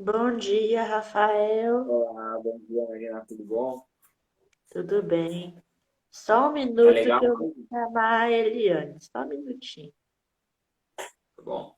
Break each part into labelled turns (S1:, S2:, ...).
S1: Bom dia, Rafael.
S2: Olá, bom dia, Marina, tudo bom?
S1: Tudo bem? Só um
S2: Tá
S1: minuto que
S2: legal?
S1: eu vou chamar a Eliane. Só um minutinho.
S2: Tá bom.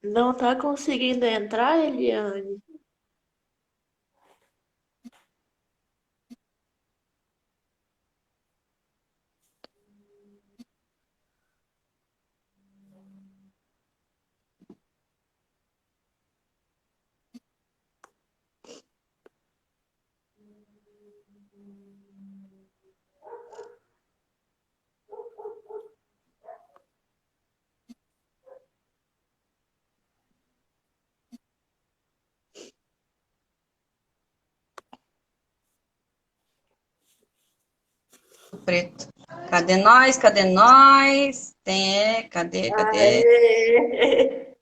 S1: Não tá conseguindo entrar, Eliane?
S3: Preto. Cadê nós? Cadê nós? Cadê?
S1: Aê!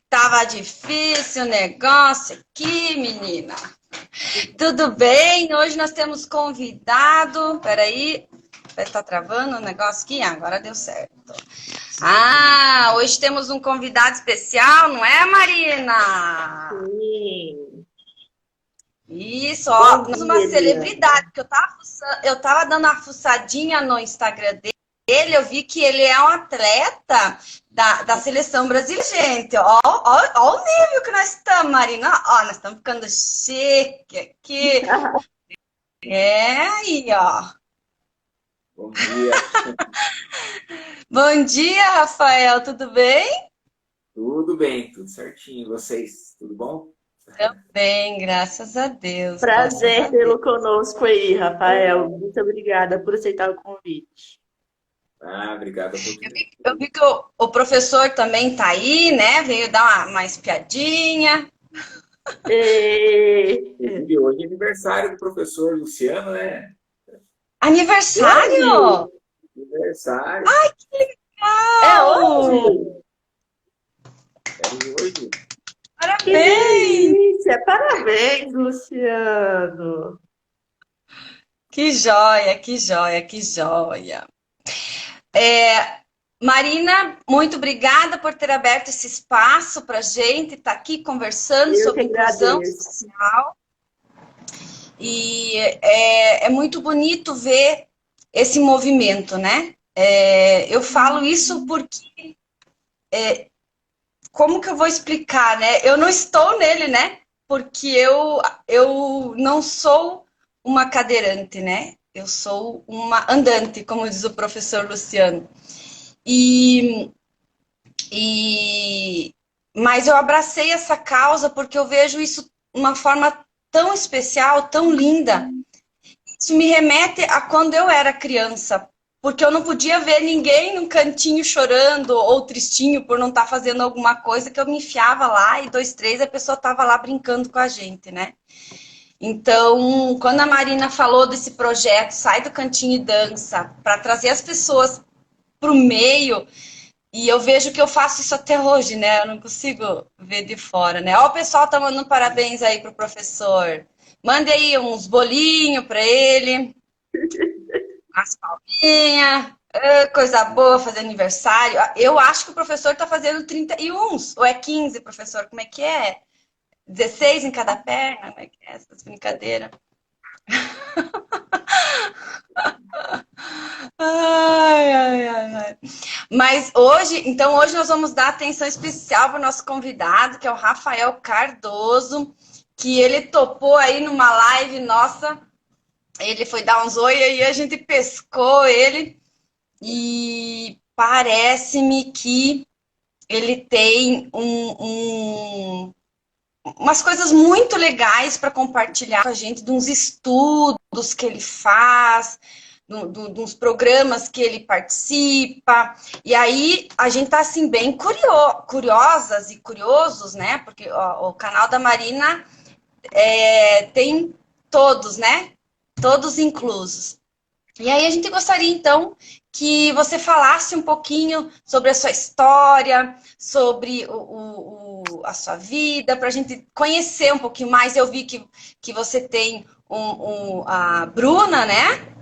S3: Tava difícil o negócio aqui, menina. Tudo bem? Hoje nós temos convidado. Peraí, tá travando o negócio aqui? Agora deu certo. Ah, hoje temos um convidado especial, não é, Marina?
S1: Sim.
S3: Isso,
S1: Bom
S3: ó, temos uma
S1: dia, Eliane.
S3: celebridade, que eu tava dando uma fuçadinha no Instagram dele, eu vi que ele é um atleta da seleção brasileira, gente. Ó o nível que nós estamos, Marina. Ó, nós estamos ficando chique aqui. É aí, ó.
S2: Bom dia,
S3: Bom dia, Rafael, tudo bem?
S2: tudo bem, tudo certinho. E vocês, tudo bom?
S3: Bem, graças a Deus, graças
S1: Prazer
S3: a Deus.
S1: tê-lo conosco aí, Rafael. Muito obrigada por aceitar o convite.
S2: Ah, obrigado a
S3: Eu vi que o professor também tá aí, né? Veio dar uma espiadinha.
S1: E...
S2: Inclusive, hoje é aniversário do professor Luciano, né?
S1: Hoje?
S3: Aniversário!
S2: Aniversário,
S1: É
S3: Uau!
S1: hoje?
S2: é hoje.
S1: Que
S3: Parabéns!
S1: delícia! Parabéns, Luciano!
S3: Que joia, que joia, que joia. Marina, muito obrigada por ter aberto esse espaço para a gente estar aqui conversando
S1: Eu que
S3: sobre inclusão
S1: agradeço.
S3: social. E é muito bonito ver esse movimento, né? Eu falo isso porque, como que eu vou explicar, né? Eu não estou nele, né? Porque eu não sou uma cadeirante, né? Eu sou uma andante, como diz o professor Luciano. E, e mas eu abracei essa causa porque eu vejo isso de uma forma tão especial, tão linda. Isso me remete a quando eu era criança. porque eu não podia ver ninguém num cantinho chorando ou tristinho por não estar fazendo alguma coisa, que eu me enfiava lá e 2, 3, a pessoa estava lá brincando com a gente, né? Então, quando a Marina falou desse projeto, Sai do Cantinho e Dança, para trazer as pessoas para o meio, e eu vejo que eu faço isso até hoje, né? Eu não consigo ver de fora, né? Ó, o pessoal tá mandando parabéns aí pro professor. Mande aí uns bolinhos para ele, as palminhas, coisa boa, fazer aniversário. Eu acho que o professor tá fazendo 31, ou é 15, professor? Como é que é? 16 em cada perna? Como é que é essas brincadeiras? Ai, ai, ai, ai. Mas hoje, então hoje nós vamos dar atenção especial para o nosso convidado, que é o Rafael Cardoso, que ele topou aí numa live nossa. Ele foi dar uns oi e a gente pescou ele e parece-me que ele tem umas coisas muito legais para compartilhar com a gente, de uns estudos que ele faz, de uns programas que ele participa. E aí a gente tá assim bem curiosas e curiosos, né? Porque ó, o canal da Marina tem todos, né? Todos inclusos. E aí a gente gostaria, então, que você falasse um pouquinho sobre a sua história, sobre a sua vida, para a gente conhecer um pouquinho mais. Eu vi que você tem a Bruna, né?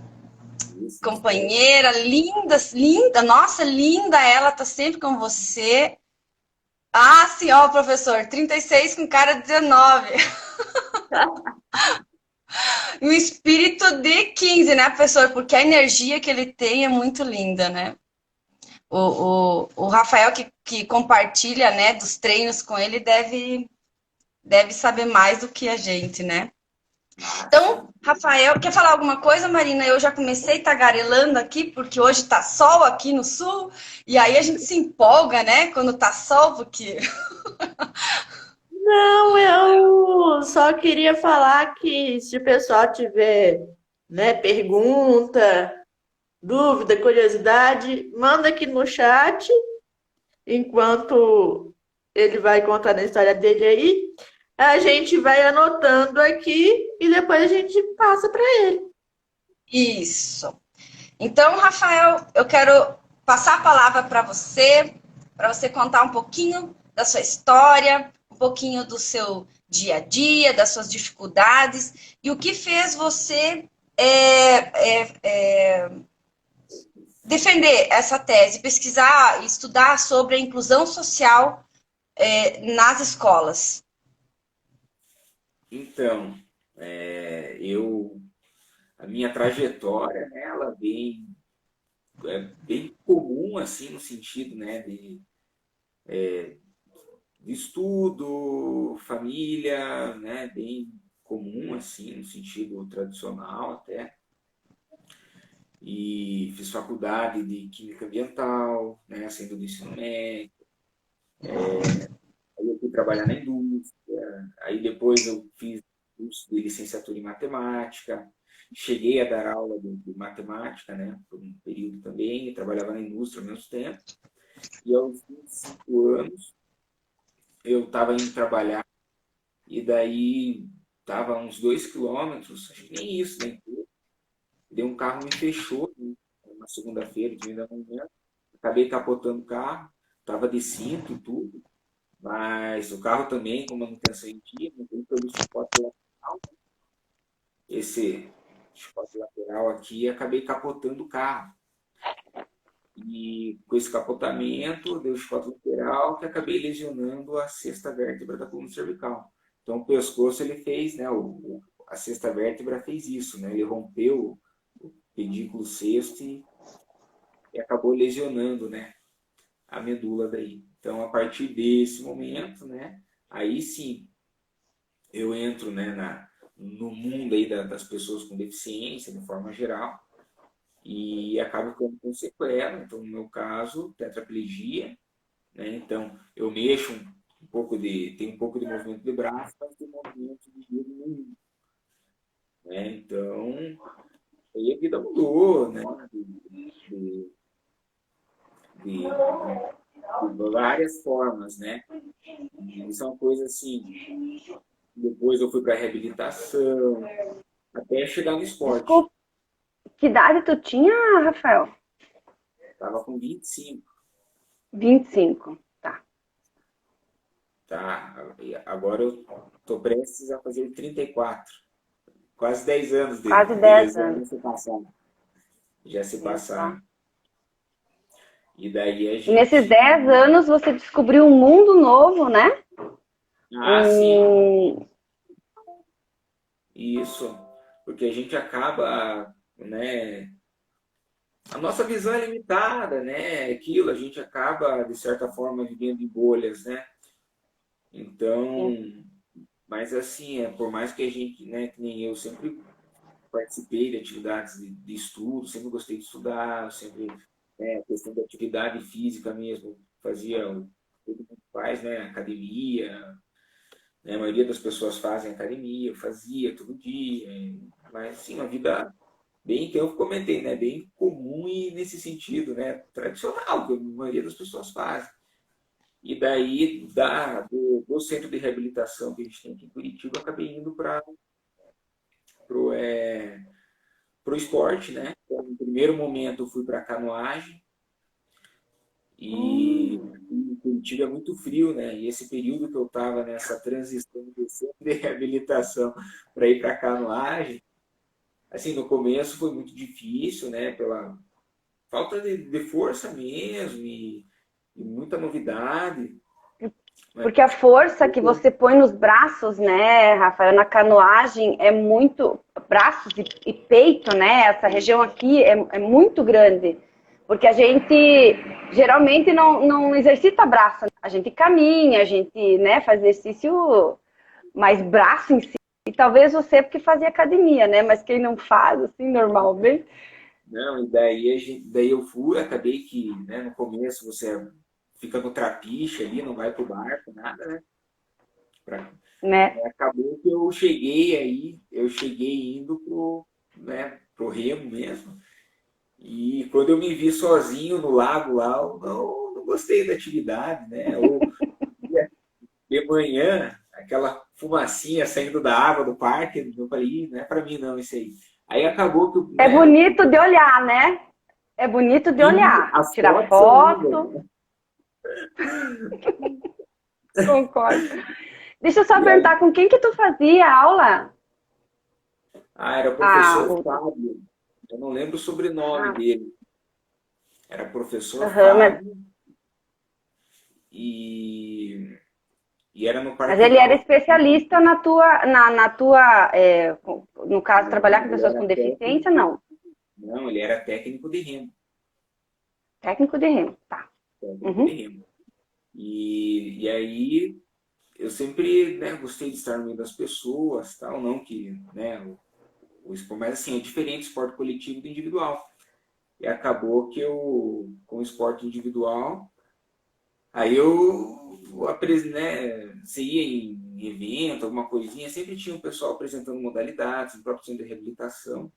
S2: Isso.
S3: Companheira, linda, linda, nossa, linda, ela tá sempre com você. Ah, sim, ó, professor, 36 com cara de 19. E o espírito de 15, né, professor? Porque a energia que ele tem é muito linda, né? O Rafael que compartilha, né, dos treinos com ele deve saber mais do que a gente, né? Então, Rafael, quer falar alguma coisa, Marina? Eu já comecei tagarelando aqui, porque hoje tá sol aqui no sul, e aí a gente se empolga, né, quando tá sol, porque...
S1: Não, eu só queria falar que se o pessoal tiver, né, pergunta, dúvida, curiosidade, manda aqui no chat, enquanto ele vai contando a história dele aí, a gente vai anotando aqui e depois a gente passa para ele.
S3: Isso. Então, Rafael, eu quero passar a palavra para você contar um pouquinho da sua história, um pouquinho do seu dia a dia, das suas dificuldades e o que fez você defender essa tese, pesquisar e estudar sobre a inclusão social nas escolas.
S2: Então, a minha trajetória, né, ela bem comum, assim, no sentido, né, de estudo, família, né, bem comum, assim, no sentido tradicional até. E fiz faculdade de Química Ambiental, né, saindo do ensino médio. Aí eu fui trabalhar na indústria. Aí depois eu fiz curso de licenciatura em matemática. Cheguei a dar aula de matemática, né, por um período também. E trabalhava na indústria ao mesmo tempo. E aos 25 anos, eu estava indo trabalhar. E daí estava a uns 2 quilômetros, acho que nem isso, nem tudo. Deu um carro, me fechou, né, uma segunda-feira, dia da manhã. Acabei capotando o carro, estava de cinto e tudo. Mas o carro também, com manutenção em dia, não tem pelo chicote lateral. Esse chicote lateral aqui, acabei capotando o carro. E com esse capotamento, deu chicote lateral, que acabei lesionando a sexta vértebra da coluna cervical. Então o pescoço ele fez, né? A sexta vértebra fez isso, né? Ele rompeu o pedículo sexto e acabou lesionando, né? A medula daí. Então, a partir desse momento, né, aí sim, eu entro, né, no mundo aí das pessoas com deficiência, de forma geral, e acabo ficando com sequela. Então, no meu caso, tetraplegia, né, então eu mexo tem um pouco de movimento de braço, mas tem movimento de dedo nenhum, né, então Aí a vida mudou, né? De, de, de várias formas, né? E são coisas assim. Depois eu fui para reabilitação, até chegar no esporte.
S3: Desculpa, que idade tu tinha, Rafael?
S2: Tava com 25,
S3: 25. Tá.
S2: tá? Agora eu tô prestes a fazer 34. Quase 10 anos
S3: Quase
S2: de
S3: 10
S2: lesão
S3: anos.
S2: já se passaram. Já se
S3: Exato.
S2: passaram. E daí a
S3: E nesses
S2: gente.
S3: 10 anos você descobriu um mundo novo, né?
S2: Ah, sim,
S3: Um...
S2: isso. Porque a gente acaba, né? A nossa visão é limitada, né? Aquilo, a gente acaba, de certa forma, vivendo em bolhas, né? Então, mas assim, por mais que a gente, né, que nem eu, sempre participei de atividades de estudo, sempre gostei de estudar, sempre, né, a questão da atividade física mesmo, fazia, todo mundo faz, né, academia, né, a maioria das pessoas fazem academia, eu fazia todo dia, mas sim, uma vida bem, que eu comentei, né, bem comum e nesse sentido, né, tradicional, que a maioria das pessoas faz. E daí, do centro de reabilitação que a gente tem aqui em Curitiba, eu acabei indo para o esporte, né? Então, no primeiro momento, eu fui para canoagem e em Curitiba é muito frio, né? E esse período que eu estava nessa transição do centro de reabilitação para ir para canoagem, assim, no começo foi muito difícil, né? Pela falta de força mesmo e muita novidade. Mas
S3: Porque a força que você põe nos braços, né, Rafael, na canoagem é muito. Braços e peito, né? Essa região aqui é muito grande. Porque a gente geralmente não exercita braço. A gente caminha, a gente, né, faz exercício, mas braço em si. E talvez você, porque fazia academia, né? Mas quem não faz, assim, normalmente.
S2: não, e daí, daí eu fui, acabei que, né, no começo você fica no trapiche ali, não vai pro barco, nada, né? Pra-
S3: Né?
S2: acabou que eu cheguei indo pro Remo mesmo. E quando eu me vi sozinho no lago lá, eu não gostei da atividade, né? Ou de manhã, aquela fumacinha saindo da água do parque, eu falei, "Ih, não é para mim não isso aí." Aí acabou que,
S3: É
S2: né,
S3: bonito de olhar, né? É bonito de
S2: e
S3: olhar.
S2: as
S3: Tirar
S2: fotos são lindas,
S3: foto,
S2: né?
S3: concordo. Deixa eu só
S2: E aí,
S3: perguntar, com quem que tu fazia aula?
S2: era o
S3: Ah,
S2: professor Fábio, eu não lembro o sobrenome dele, era professor
S3: aham,
S2: Fábio e, e era no
S3: mas
S2: Parque
S3: ele era
S2: Eval.
S3: especialista no caso, trabalhar
S2: Não,
S3: com
S2: ele
S3: pessoas
S2: era
S3: com deficiência,
S2: técnico,
S3: não.
S2: não, ele era técnico de remo,
S3: Técnico de remo, tá.
S2: técnico de
S3: Uhum.
S2: remo. E aí eu sempre, né, gostei de estar no meio das pessoas, tal, não que, né, o esporte, mas assim, é diferente o esporte coletivo do individual. E acabou que eu, com o esporte individual, aí eu aprendi, né, você ia em evento, alguma coisinha, sempre tinha um pessoal apresentando modalidades, no próprio centro de reabilitação.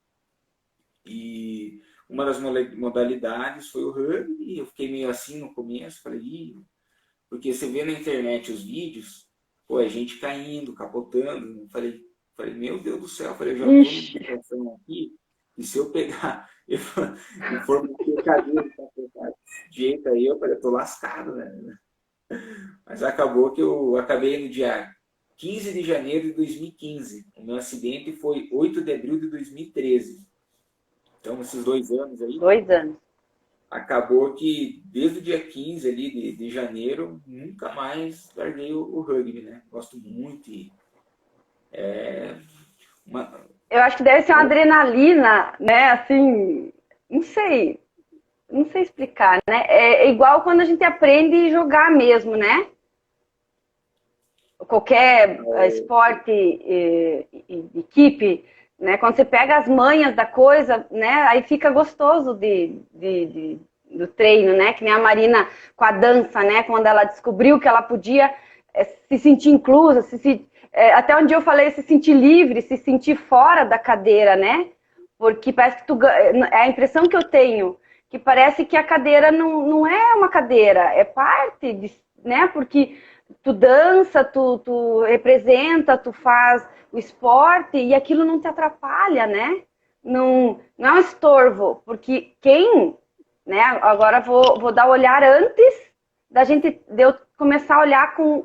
S2: E uma das modalidades foi o rugby, e eu fiquei meio assim no começo, falei, ih, porque você vê na internet os vídeos, pô, a gente caindo, capotando. Falei, meu Deus do céu, falei, eu já tô numa
S3: Ixi,
S2: situação aqui, e se eu pegar e for meter cadeira pra capotar desse jeito aí, eu falei, eu tô lascado, né? Mas acabou que eu acabei no dia 15 de janeiro de 2015. O meu acidente foi 8 de abril de 2013. Então, esses 2 anos aí,
S3: 2 anos.
S2: acabou que desde o dia 15 ali de janeiro, nunca mais larguei o rugby, né? Gosto muito e uma,
S3: Eu acho que deve ser uma adrenalina, né? Assim, não sei, não sei explicar, né? É igual quando a gente aprende a jogar mesmo, né? Qualquer esporte, equipe, né? Quando você pega as manhas da coisa, né? Aí fica gostoso do treino, né? Que nem a Marina com a dança, né? Quando ela descobriu que ela podia se sentir inclusa, até onde eu falei, se sentir livre, se sentir fora da cadeira, né?
S4: Porque parece que é a impressão que eu tenho, que parece que a cadeira não é uma cadeira, é parte, né? Porque tu dança, tu representa, tu faz o esporte e aquilo não te atrapalha, né? Não é um estorvo, porque né? Agora vou dar o olhar antes de eu começar a olhar com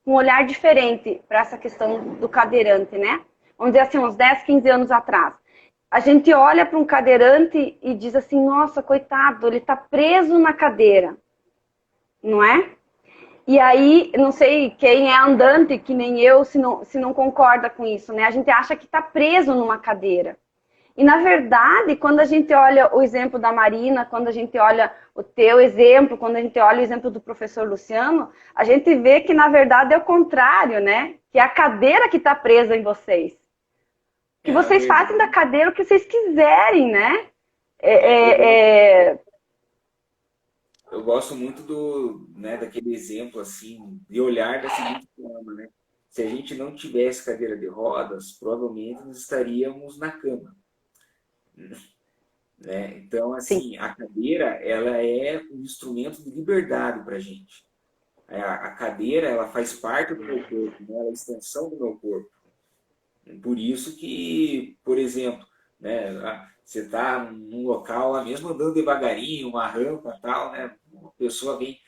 S4: um olhar diferente para essa questão do cadeirante, né? Vamos dizer assim, uns 10, 15 anos atrás. A gente olha para um cadeirante e diz assim, nossa, coitado, ele está preso na cadeira, não é? E aí, não sei quem é andante, que nem eu, se não concorda com isso, né? A gente acha que está preso numa cadeira. E, na verdade, quando a gente olha o exemplo da Marina, quando a gente olha o teu exemplo, quando a gente olha o exemplo do professor Luciano, a gente vê que, na verdade, é o contrário, né? Que é a cadeira que está presa em vocês. Que vocês fazem da cadeira o que vocês quiserem, né?
S2: Eu gosto muito daquele exemplo, assim, de olhar da seguinte forma, né? Se a gente não tivesse cadeira de rodas, provavelmente nós estaríamos na cama. Né? Então, assim, sim, a cadeira, ela é um instrumento de liberdade para a gente. A cadeira, ela faz parte do meu corpo, né? Ela é a extensão do meu corpo. Por isso que, por exemplo, né, você está num local lá mesmo andando devagarinho, uma rampa e tal, né? A pessoa vem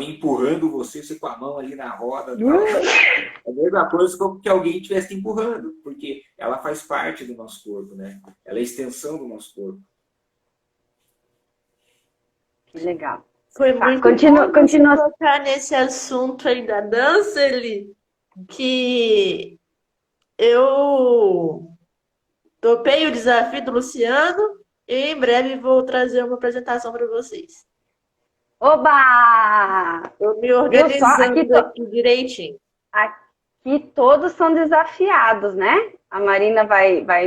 S2: empurrando você com a mão ali na roda. Tal. É a mesma coisa como que alguém estivesse te empurrando, porque ela faz parte do nosso corpo, né? Ela é a extensão do nosso corpo.
S4: Que legal.
S1: Foi muito bom você tocar nesse assunto aí da dança, Eli, que eu topei o desafio do Luciano e em breve vou trazer uma apresentação para vocês.
S4: Oba!
S1: Eu me organizando aqui direitinho.
S4: Aqui todos são desafiados, né? A Marina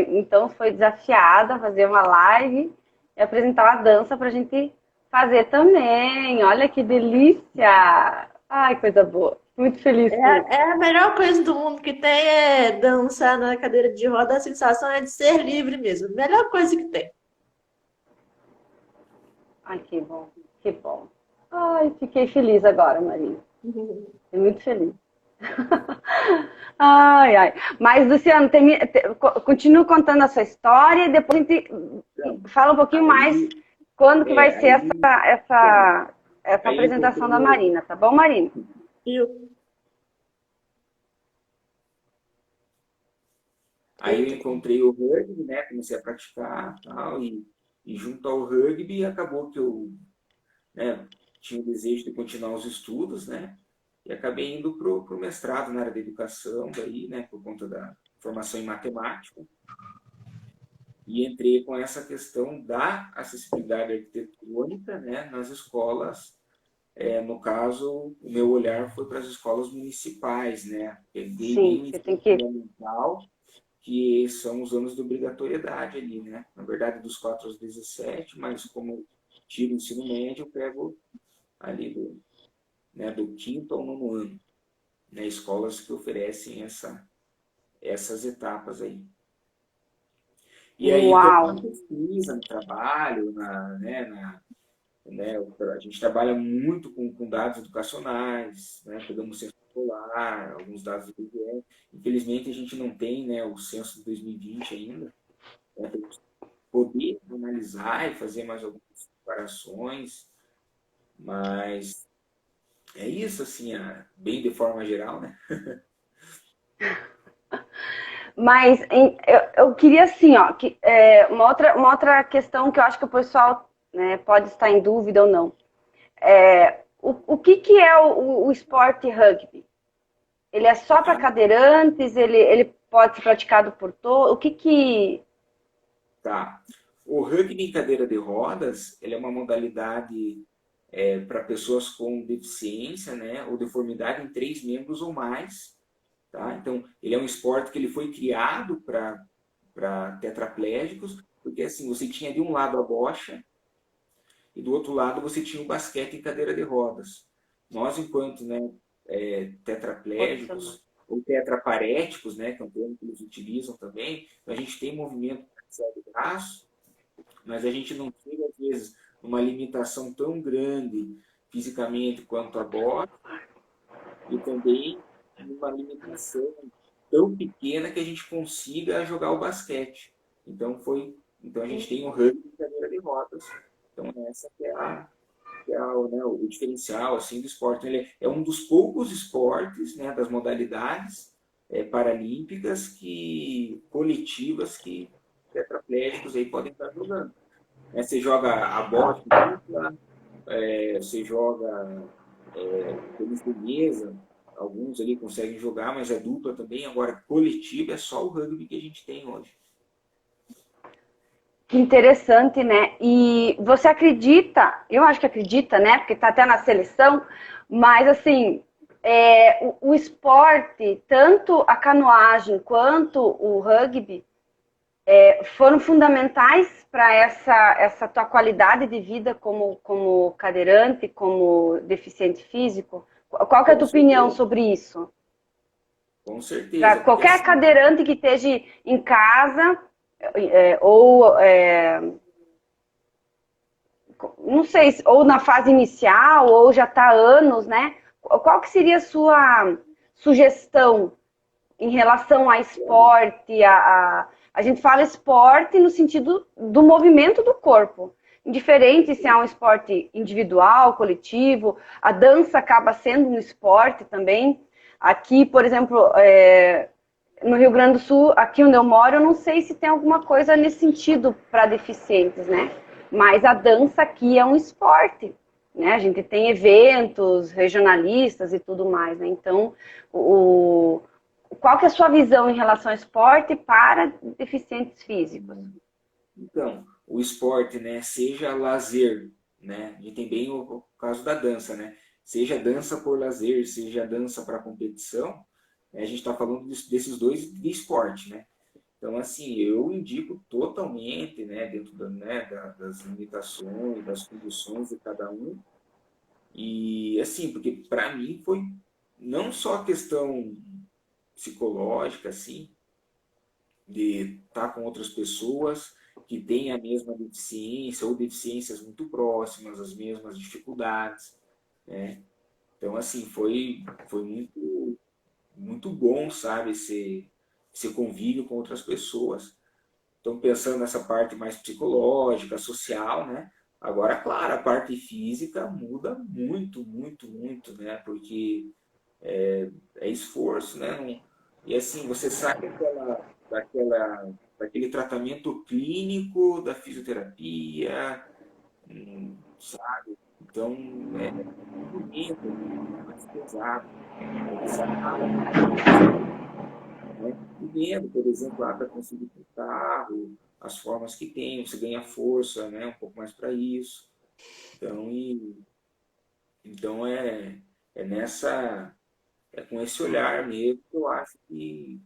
S4: então foi desafiada a fazer uma live e apresentar uma dança para a gente fazer também. Olha que delícia! Ai, coisa boa. Muito feliz.
S1: É a melhor coisa do mundo que tem é dançar na cadeira de roda. A sensação é de ser livre mesmo. Melhor coisa que tem.
S4: Ai, que bom, que bom. Ai, fiquei feliz agora, Marina. Fiquei muito feliz. Ai, ai. Mas, Luciano, continua contando a sua história e depois a gente fala um pouquinho mais quando que vai ser essa apresentação da Marina, tá bom, Marina?
S2: Aí eu encontrei o rugby, né? Comecei a praticar tal, e junto ao rugby acabou que eu, né, tinha o desejo de continuar os estudos, né? E acabei indo para o mestrado na área da educação, daí, né, por conta da formação em matemática. E entrei com essa questão da acessibilidade arquitetônica, né, nas escolas. No caso, o meu olhar foi para as escolas municipais, né? Peguei bem o ensino fundamental, que são os anos de obrigatoriedade ali, né? Na verdade, dos 4 aos 17, mas como tiro o ensino médio, eu pego ali do 5º ao 9º ano, né? Escolas que oferecem essas etapas aí. E aí, na pesquisa, no trabalho, a gente trabalha muito com dados educacionais, né? Pegamos o censo escolar, alguns dados do IBGE. Infelizmente, a gente não tem, né, o censo de 2020 ainda, né, para poder analisar e fazer mais algumas comparações, mas é isso, assim, bem de forma geral, né?
S4: Mas eu queria, assim, ó, uma outra questão que eu acho que o pessoal, né, pode estar em dúvida ou não. O que é o esporte rugby? Ele é só para cadeirantes? Ele pode ser praticado por todos? O que...
S2: Tá. O rugby em cadeira de rodas, ele é uma modalidade para pessoas com deficiência, né, ou deformidade em 3 membros ou mais. Tá? Então, ele é um esporte que ele foi criado para tetraplégicos, porque assim, você tinha de um lado a bocha e do outro lado você tinha o basquete em cadeira de rodas. Nós, enquanto, né, tetraplégicos ou tetraparéticos, né, que é um termo que eles utilizam também, a gente tem movimento recebe braço, mas a gente não chega, às vezes, numa limitação tão grande fisicamente quanto a bola, e também numa limitação tão pequena que a gente consiga jogar o basquete. Então a gente tem o rugby de cadeira de rodas. Então essa né, o diferencial assim do esporte. Ele é um dos poucos esportes, né, das modalidades paralímpicas coletivas que tetraplégicos aí podem estar jogando. Você joga a bola de dupla, você joga tênis de mesa, alguns ali conseguem jogar, mas é dupla também. Agora, coletiva é só o rugby que a gente tem hoje.
S4: Que interessante, né? E você acredita, eu acho que acredita, né? Porque tá até na seleção, mas assim, o esporte, tanto a canoagem quanto o rugby, foram fundamentais para essa tua qualidade de vida como cadeirante, como deficiente físico? Qual que é a
S2: Com
S4: tua opinião
S2: certeza.
S4: sobre isso?
S2: Com
S4: Para
S2: certeza, porque
S4: qualquer
S2: assim,
S4: cadeirante que esteja em casa, ou não sei, ou na fase inicial, ou já está há anos, né? Qual que seria a sua sugestão em relação a esporte? A gente fala esporte no sentido do movimento do corpo. Indiferente se é um esporte individual, coletivo, a dança acaba sendo um esporte também. Aqui, por exemplo, no Rio Grande do Sul, aqui onde eu moro, eu não sei se tem alguma coisa nesse sentido para deficientes, né? Mas a dança aqui é um esporte, né? A gente tem eventos regionalistas e tudo mais, né? Então, qual que é a sua visão em relação ao esporte para deficientes físicos?
S2: então, o esporte, né, seja lazer, né? A gente tem bem o caso da dança, né? Seja dança por lazer, seja dança para competição, a gente está falando desses dois de esporte, né? Então, assim, eu indico totalmente, né, dentro das limitações, das condições de cada um. E, assim, porque para mim foi não só a questão psicológica, assim, de estar com outras pessoas que têm a mesma deficiência ou deficiências muito próximas, as mesmas dificuldades, né? Então, assim, foi muito bom, sabe, esse convívio com outras pessoas. Então, pensando nessa parte mais psicológica, social, né? Agora, claro, a parte física muda muito, muito, muito, né? Porque é esforço, né? E assim, você sai daquele tratamento clínico da fisioterapia, sabe? Então, é muito mais pesado. Você acaba vivendo, por exemplo, para conseguir um carro, as formas que tem, você ganha força, né? Um pouco mais para isso. Então, então é nessa com esse olhar mesmo que eu acho que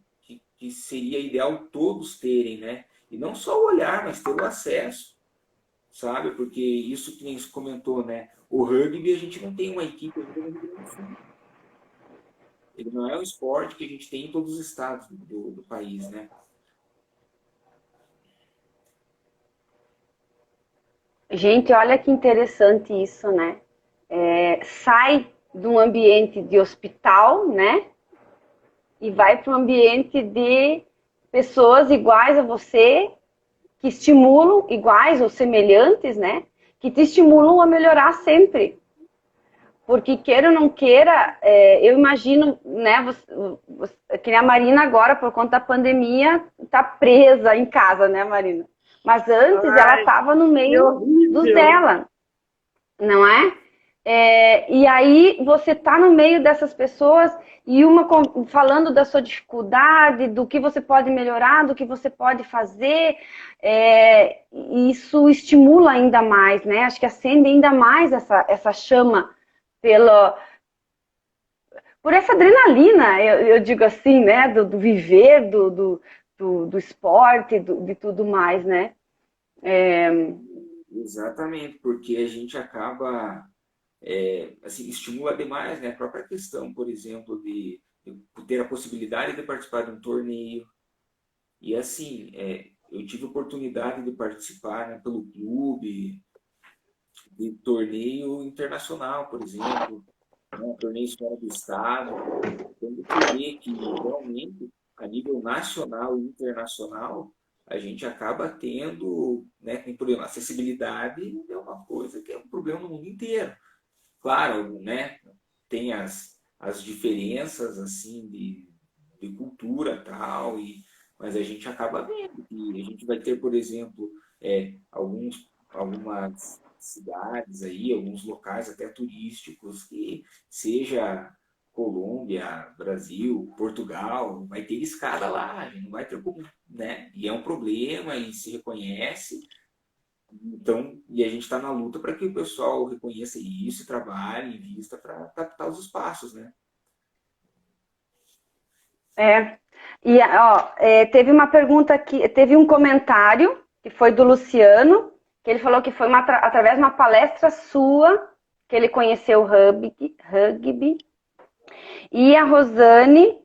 S2: seria ideal todos terem, né? E não só o olhar, mas ter o acesso, sabe? Porque isso que nem você comentou, né? O rugby a gente não tem uma equipe ainda no Rio Grande do Sul. Ele não é um esporte que a gente tem em todos os estados do país, né?
S4: Gente, olha que interessante isso, né? Sai de um ambiente de hospital, né? E vai para um ambiente de pessoas iguais a você, que estimulam, iguais ou semelhantes, né? Que te estimulam a melhorar sempre. Porque queira ou não queira, eu imagino, né? Que nem a Marina agora, por conta da pandemia, tá presa em casa, né, Marina? Mas antes ela estava no meio dos dela, não é? E aí você tá no meio dessas pessoas e uma falando da sua dificuldade, do que você pode melhorar, do que você pode fazer, isso estimula ainda mais, né? Acho que acende ainda mais essa chama por essa adrenalina, eu digo assim, né? Do viver, do esporte, de tudo mais, né?
S2: Exatamente, porque a gente acaba assim, estimula demais, né? A própria questão, por exemplo, de ter a possibilidade de participar de um torneio. E assim, eu tive a oportunidade de participar, né, pelo clube, de torneio internacional, por exemplo, né, torneios fora do estado. Então, você vê que realmente, a nível nacional e internacional, a gente acaba tendo, né, tem problema. Acessibilidade é uma coisa que é um problema no mundo inteiro. Claro, né, tem as diferenças assim de cultura tal, mas a gente acaba vendo que a gente vai ter, por exemplo, algumas cidades aí, alguns locais até turísticos que seja Colômbia, Brasil, Portugal, vai ter escada lá, a gente não vai ter como, né? E é um problema e se reconhece. Então, e a gente está na luta para que o pessoal reconheça isso, trabalhe, invista para captar os espaços, né?
S4: É. E, ó, teve uma pergunta aqui, teve um comentário que foi do Luciano, que ele falou que foi através de uma palestra sua que ele conheceu o rugby. E a Rosane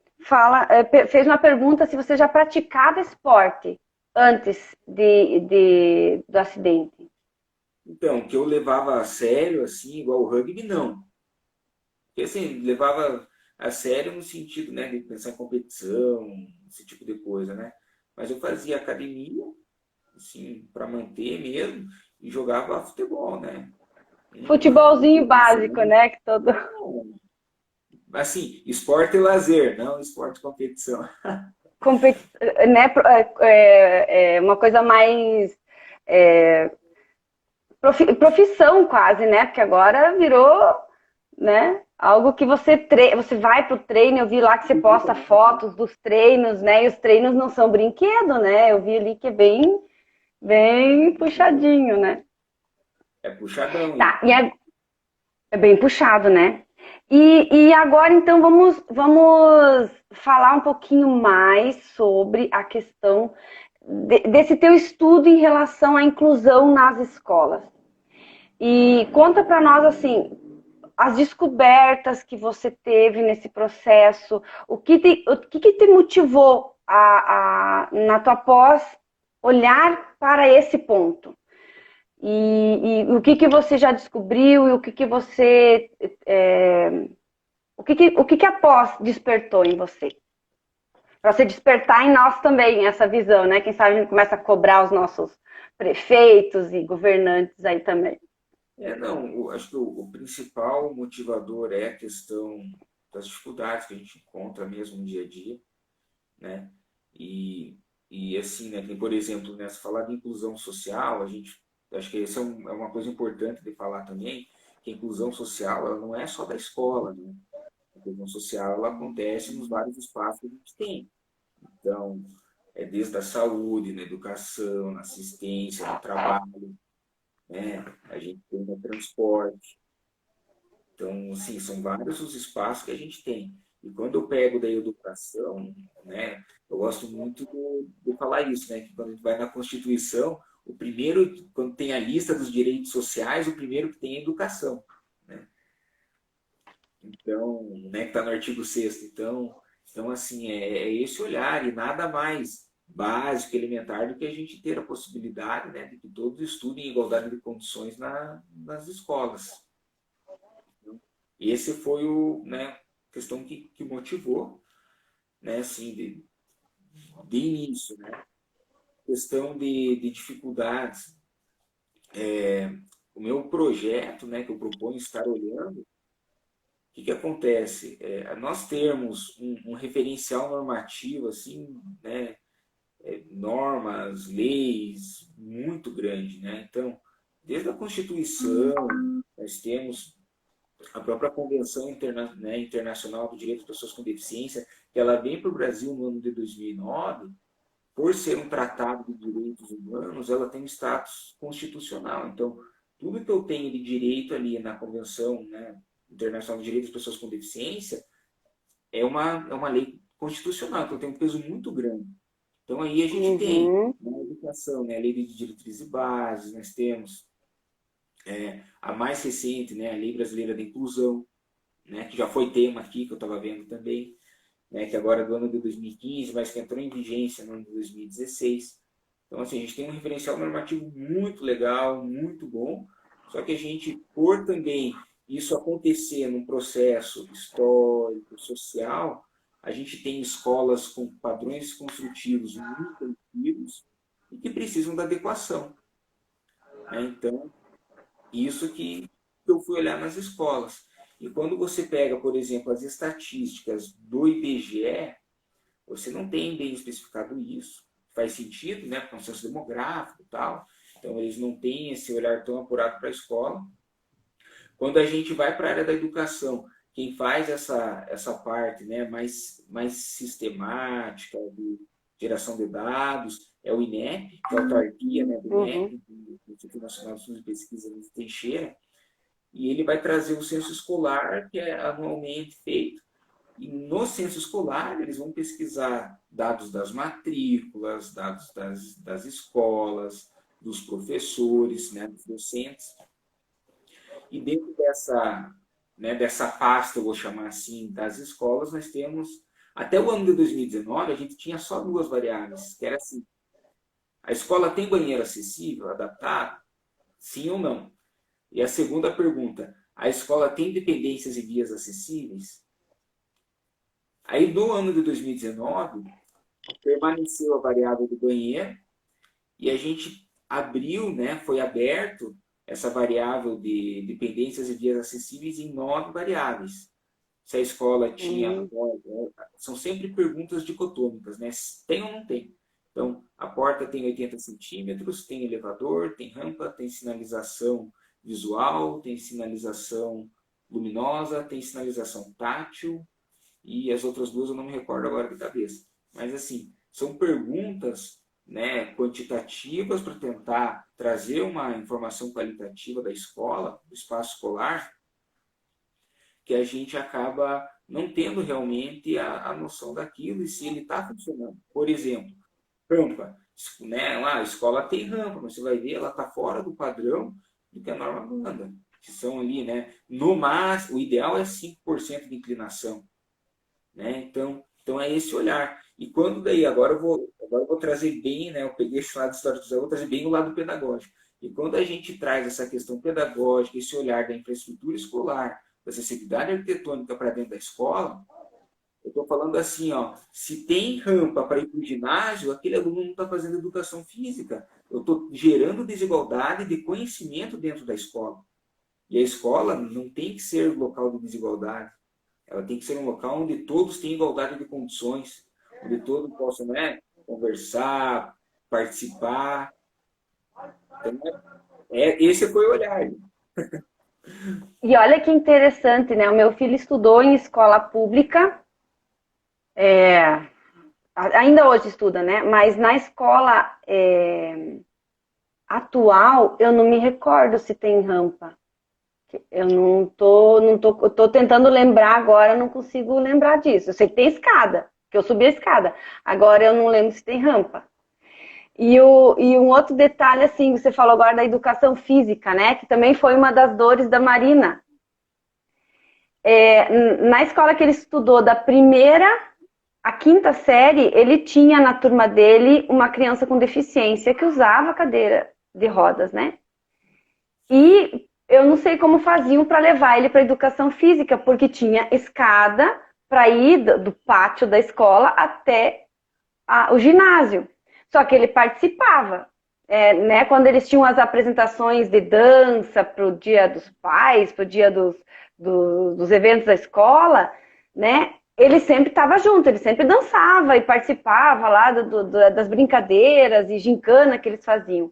S4: fez uma pergunta se você já praticava esporte antes do acidente.
S2: Então, que eu levava a sério, assim, igual o rugby, não. Porque, assim, levava a sério no sentido, né, de pensar em competição, esse tipo de coisa, né? Mas eu fazia academia, assim, para manter mesmo, e jogava futebol, né?
S4: Futebolzinho básico, né? Que todo...
S2: Assim, esporte e lazer, não esporte e competição.
S4: né? Uma coisa mais profissão quase, né? Porque agora virou, né? Algo que você vai pro treino, eu vi lá que você posta fotos dos treinos, né? E os treinos não são brinquedo, né? Eu vi ali que é bem puxadinho, né?
S2: É puxadão.
S4: Tá, é bem puxado, né? E agora, então, vamos falar um pouquinho mais sobre a questão desse teu estudo em relação à inclusão nas escolas. E conta para nós, assim, as descobertas que você teve nesse processo, o que te motivou na tua pós olhar para esse ponto? E o que você já descobriu e o que você o que a pós despertou em você? Para você despertar em nós também essa visão, né? Quem sabe a gente começa a cobrar os nossos prefeitos e governantes aí também.
S2: Não, acho que o principal motivador é a questão das dificuldades que a gente encontra mesmo no dia a dia, né? E assim, né, por exemplo, né, se falar de inclusão social, acho que essa é uma coisa importante de falar também, que a inclusão social, ela não é só da escola, né? A inclusão social, ela acontece nos vários espaços que a gente tem. Então, desde a saúde, na educação, na assistência, no trabalho, né? A gente tem no transporte. Então, assim, são vários os espaços que a gente tem. E quando eu pego da educação, né, eu gosto muito de falar isso, né, que quando a gente vai na Constituição, o primeiro, quando tem a lista dos direitos sociais, o primeiro que tem é a educação, né? Então, né, que está no artigo 6º. Então, assim, é esse olhar e nada mais básico, elementar, do que a gente ter a possibilidade, né, de que todos estudem em igualdade de condições nas escolas. Esse foi a questão que motivou, né, assim, de início, né? Questão de dificuldades. O meu projeto, né, que eu proponho estar olhando, o que acontece? Nós termos um referencial normativo, assim, né, normas, leis, muito grande, né? Então, desde a Constituição, nós temos a própria Convenção Internacional do Direito das Pessoas com Deficiência, que ela vem para o Brasil no ano de 2009, por ser um tratado de direitos humanos, ela tem um status constitucional. Então, tudo que eu tenho de direito ali na Convenção, né, Internacional do Direito das Pessoas com Deficiência é uma lei constitucional, então tem um peso muito grande. Então, aí a gente tem na educação, né, a Lei de Diretrizes e Bases, nós temos a mais recente, né, a Lei Brasileira da Inclusão, né, que já foi tema aqui, que eu estava vendo também, né, que agora é do ano de 2015, mas que entrou em vigência no ano de 2016. Então, assim, a gente tem um referencial normativo muito legal, muito bom, só que a gente, por também isso acontecer num processo histórico, social, a gente tem escolas com padrões construtivos muito antigos e que precisam da adequação, né? Então, isso que eu fui olhar nas escolas. E quando você pega, por exemplo, as estatísticas do IBGE, você não tem bem especificado isso. Faz sentido, né? Porque é um censo demográfico e tal. Então, eles não têm esse olhar tão apurado para a escola. Quando a gente vai para a área da educação, quem faz essa parte, né, mais sistemática, de geração de dados, é o INEP, que é a autarquia, né, do INEP, do Instituto Nacional de Estudos e Pesquisa de Teixeira, e ele vai trazer o censo escolar, que é anualmente feito. E no censo escolar, eles vão pesquisar dados das matrículas, dados das escolas, dos professores, né, dos docentes. E dentro dessa pasta, eu vou chamar assim, das escolas, nós temos, até o ano de 2019, a gente tinha só duas variáveis, que era assim, a escola tem banheiro acessível, adaptado? Sim ou não? E a segunda pergunta, a escola tem dependências e vias acessíveis? Aí, no ano de 2019, permaneceu a variável do banheiro e a gente abriu, né, foi aberto essa variável de dependências e vias acessíveis em 9 variáveis. Se a escola tinha... São sempre perguntas dicotômicas, né? Tem ou não tem? Então, a porta tem 80 centímetros, tem elevador, tem rampa, tem sinalização visual, tem sinalização luminosa, tem sinalização tátil, e as outras duas eu não me recordo agora de cabeça. Mas, assim, são perguntas, né, quantitativas para tentar trazer uma informação qualitativa da escola, do espaço escolar, que a gente acaba não tendo realmente a noção daquilo e se ele está funcionando. Por exemplo, rampa. Né? A escola tem rampa, mas você vai ver, ela está fora do padrão do que a norma manda. Que são ali, né? No máximo, o ideal é 5% de inclinação. Né? Então é esse olhar. E quando daí, agora eu vou trazer bem, né? Eu peguei esse lado histórico, eu vou trazer bem o lado pedagógico. E quando a gente traz essa questão pedagógica, esse olhar da infraestrutura escolar, da acessibilidade arquitetônica para dentro da escola, eu estou falando assim, ó, se tem rampa para ir para o ginásio, aquele aluno não está fazendo educação física. Eu estou gerando desigualdade de conhecimento dentro da escola. E a escola não tem que ser local de desigualdade. Ela tem que ser um local onde todos têm igualdade de condições, onde todos possam, né, conversar, participar. Então, esse foi o olhar.
S4: E olha que interessante, né? O meu filho estudou em escola pública, ainda hoje estuda, né? Mas na escola atual, eu não me recordo se tem rampa. Eu eu tô tentando lembrar agora, não consigo lembrar disso. Eu sei que tem escada, que eu subi a escada. Agora eu não lembro se tem rampa. E um outro detalhe, assim, você falou agora da educação física, né? Que também foi uma das dores da Marina. Na escola que ele estudou, da primeira à quinta série, ele tinha na turma dele uma criança com deficiência que usava cadeira de rodas, né? E eu não sei como faziam para levar ele para a educação física, porque tinha escada para ir do pátio da escola até o ginásio. Só que ele participava, né? Quando eles tinham as apresentações de dança para o Dia dos Pais, para o dia dos eventos da escola, né? Ele sempre estava junto, ele sempre dançava e participava lá das brincadeiras e gincana que eles faziam.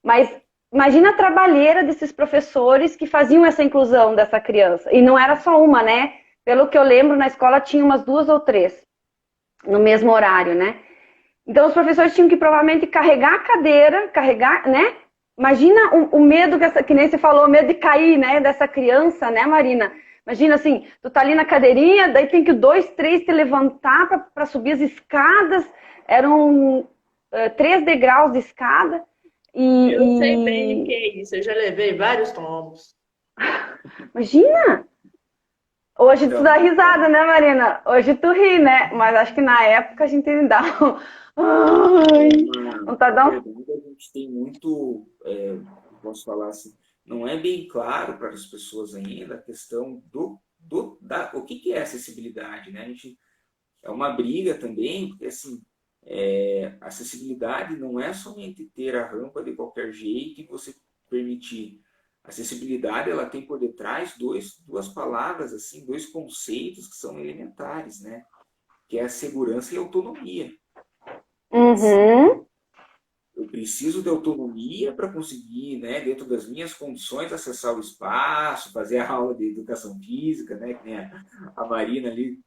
S4: Mas imagina a trabalheira desses professores que faziam essa inclusão dessa criança. E não era só uma, né? Pelo que eu lembro, na escola tinha umas 2 ou 3 no mesmo horário, né? Então os professores tinham que provavelmente carregar a cadeira, né? Imagina o medo, que nem você falou, o medo de cair, né? Dessa criança, né, Marina? Imagina assim, tu tá ali na cadeirinha, daí tem que 2, 3 te levantar para subir as escadas. Eram 3 degraus de escada.
S1: Eu sei bem o que é isso, eu já levei vários tombos.
S4: Imagina! Hoje tu dá risada, né, Marina? Hoje tu ri, né? Mas acho que na época a gente dá Ai,
S2: Na
S4: não tá dando.
S2: verdade, a gente tem muito, posso falar assim, não é bem claro para as pessoas ainda a questão o que é acessibilidade, né? A gente, é uma briga também, porque assim, acessibilidade não é somente ter a rampa de qualquer jeito e você permitir. Acessibilidade, ela tem por detrás duas palavras, assim, dois conceitos que são elementares, né? Que é a segurança e a autonomia.
S4: Uhum.
S2: Eu preciso de autonomia para conseguir, né, dentro das minhas condições, acessar o espaço, fazer a aula de educação física, né, que nem a Marina ali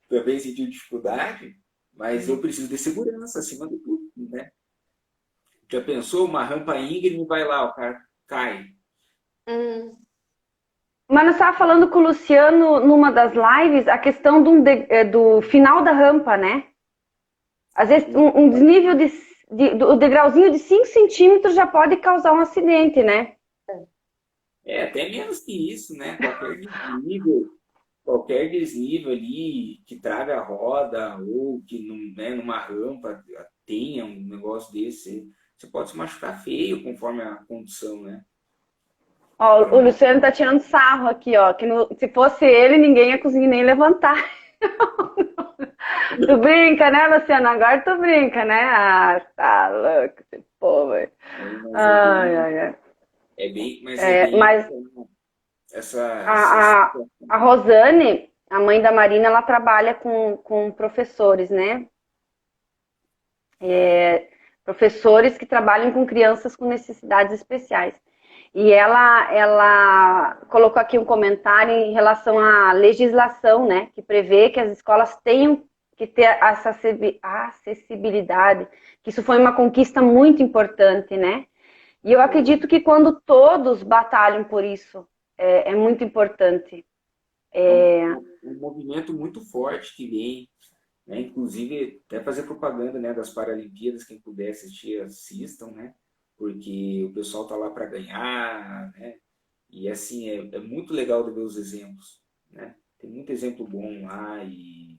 S2: também sentiu dificuldade, mas eu preciso de segurança acima de tudo, né? Já pensou uma rampa íngreme, vai lá, o cara cai.
S1: Hum.
S4: Mas nós estava falando com o Luciano numa das lives a questão do final da rampa, né? Às vezes um desnível do degrauzinho de 5 centímetros já pode causar um acidente, né?
S2: Até menos que isso, né? Qualquer desnível ali que traga a roda ou que né, numa rampa tenha um negócio desse, você pode se machucar feio conforme a condição, né?
S4: Ó, o Luciano tá tirando sarro aqui, ó, que se fosse ele, ninguém ia conseguir nem levantar. Tu brinca, né, Luciano? Agora tu brinca, né? Ah, tá louco, esse povo aí.
S2: Mas
S4: Ai, ai, ai.
S2: é bem
S4: Mas
S2: essa
S4: a, a,
S2: situação.
S4: a Rosane, a mãe da Marina, ela trabalha com professores, né? Professores que trabalham com crianças com necessidades especiais. E ela colocou aqui um comentário em relação à legislação, né, que prevê que as escolas tenham que ter essa acessibilidade, que isso foi uma conquista muito importante, né? E eu acredito que quando todos batalham por isso, é muito importante.
S2: Um movimento muito forte que vem, né? Inclusive, até fazer propaganda, né, das Paralimpíadas, quem puder assistir, assistam, né? Porque o pessoal tá lá para ganhar, né? E assim, é muito legal de ver os exemplos, né? Tem muito exemplo bom lá e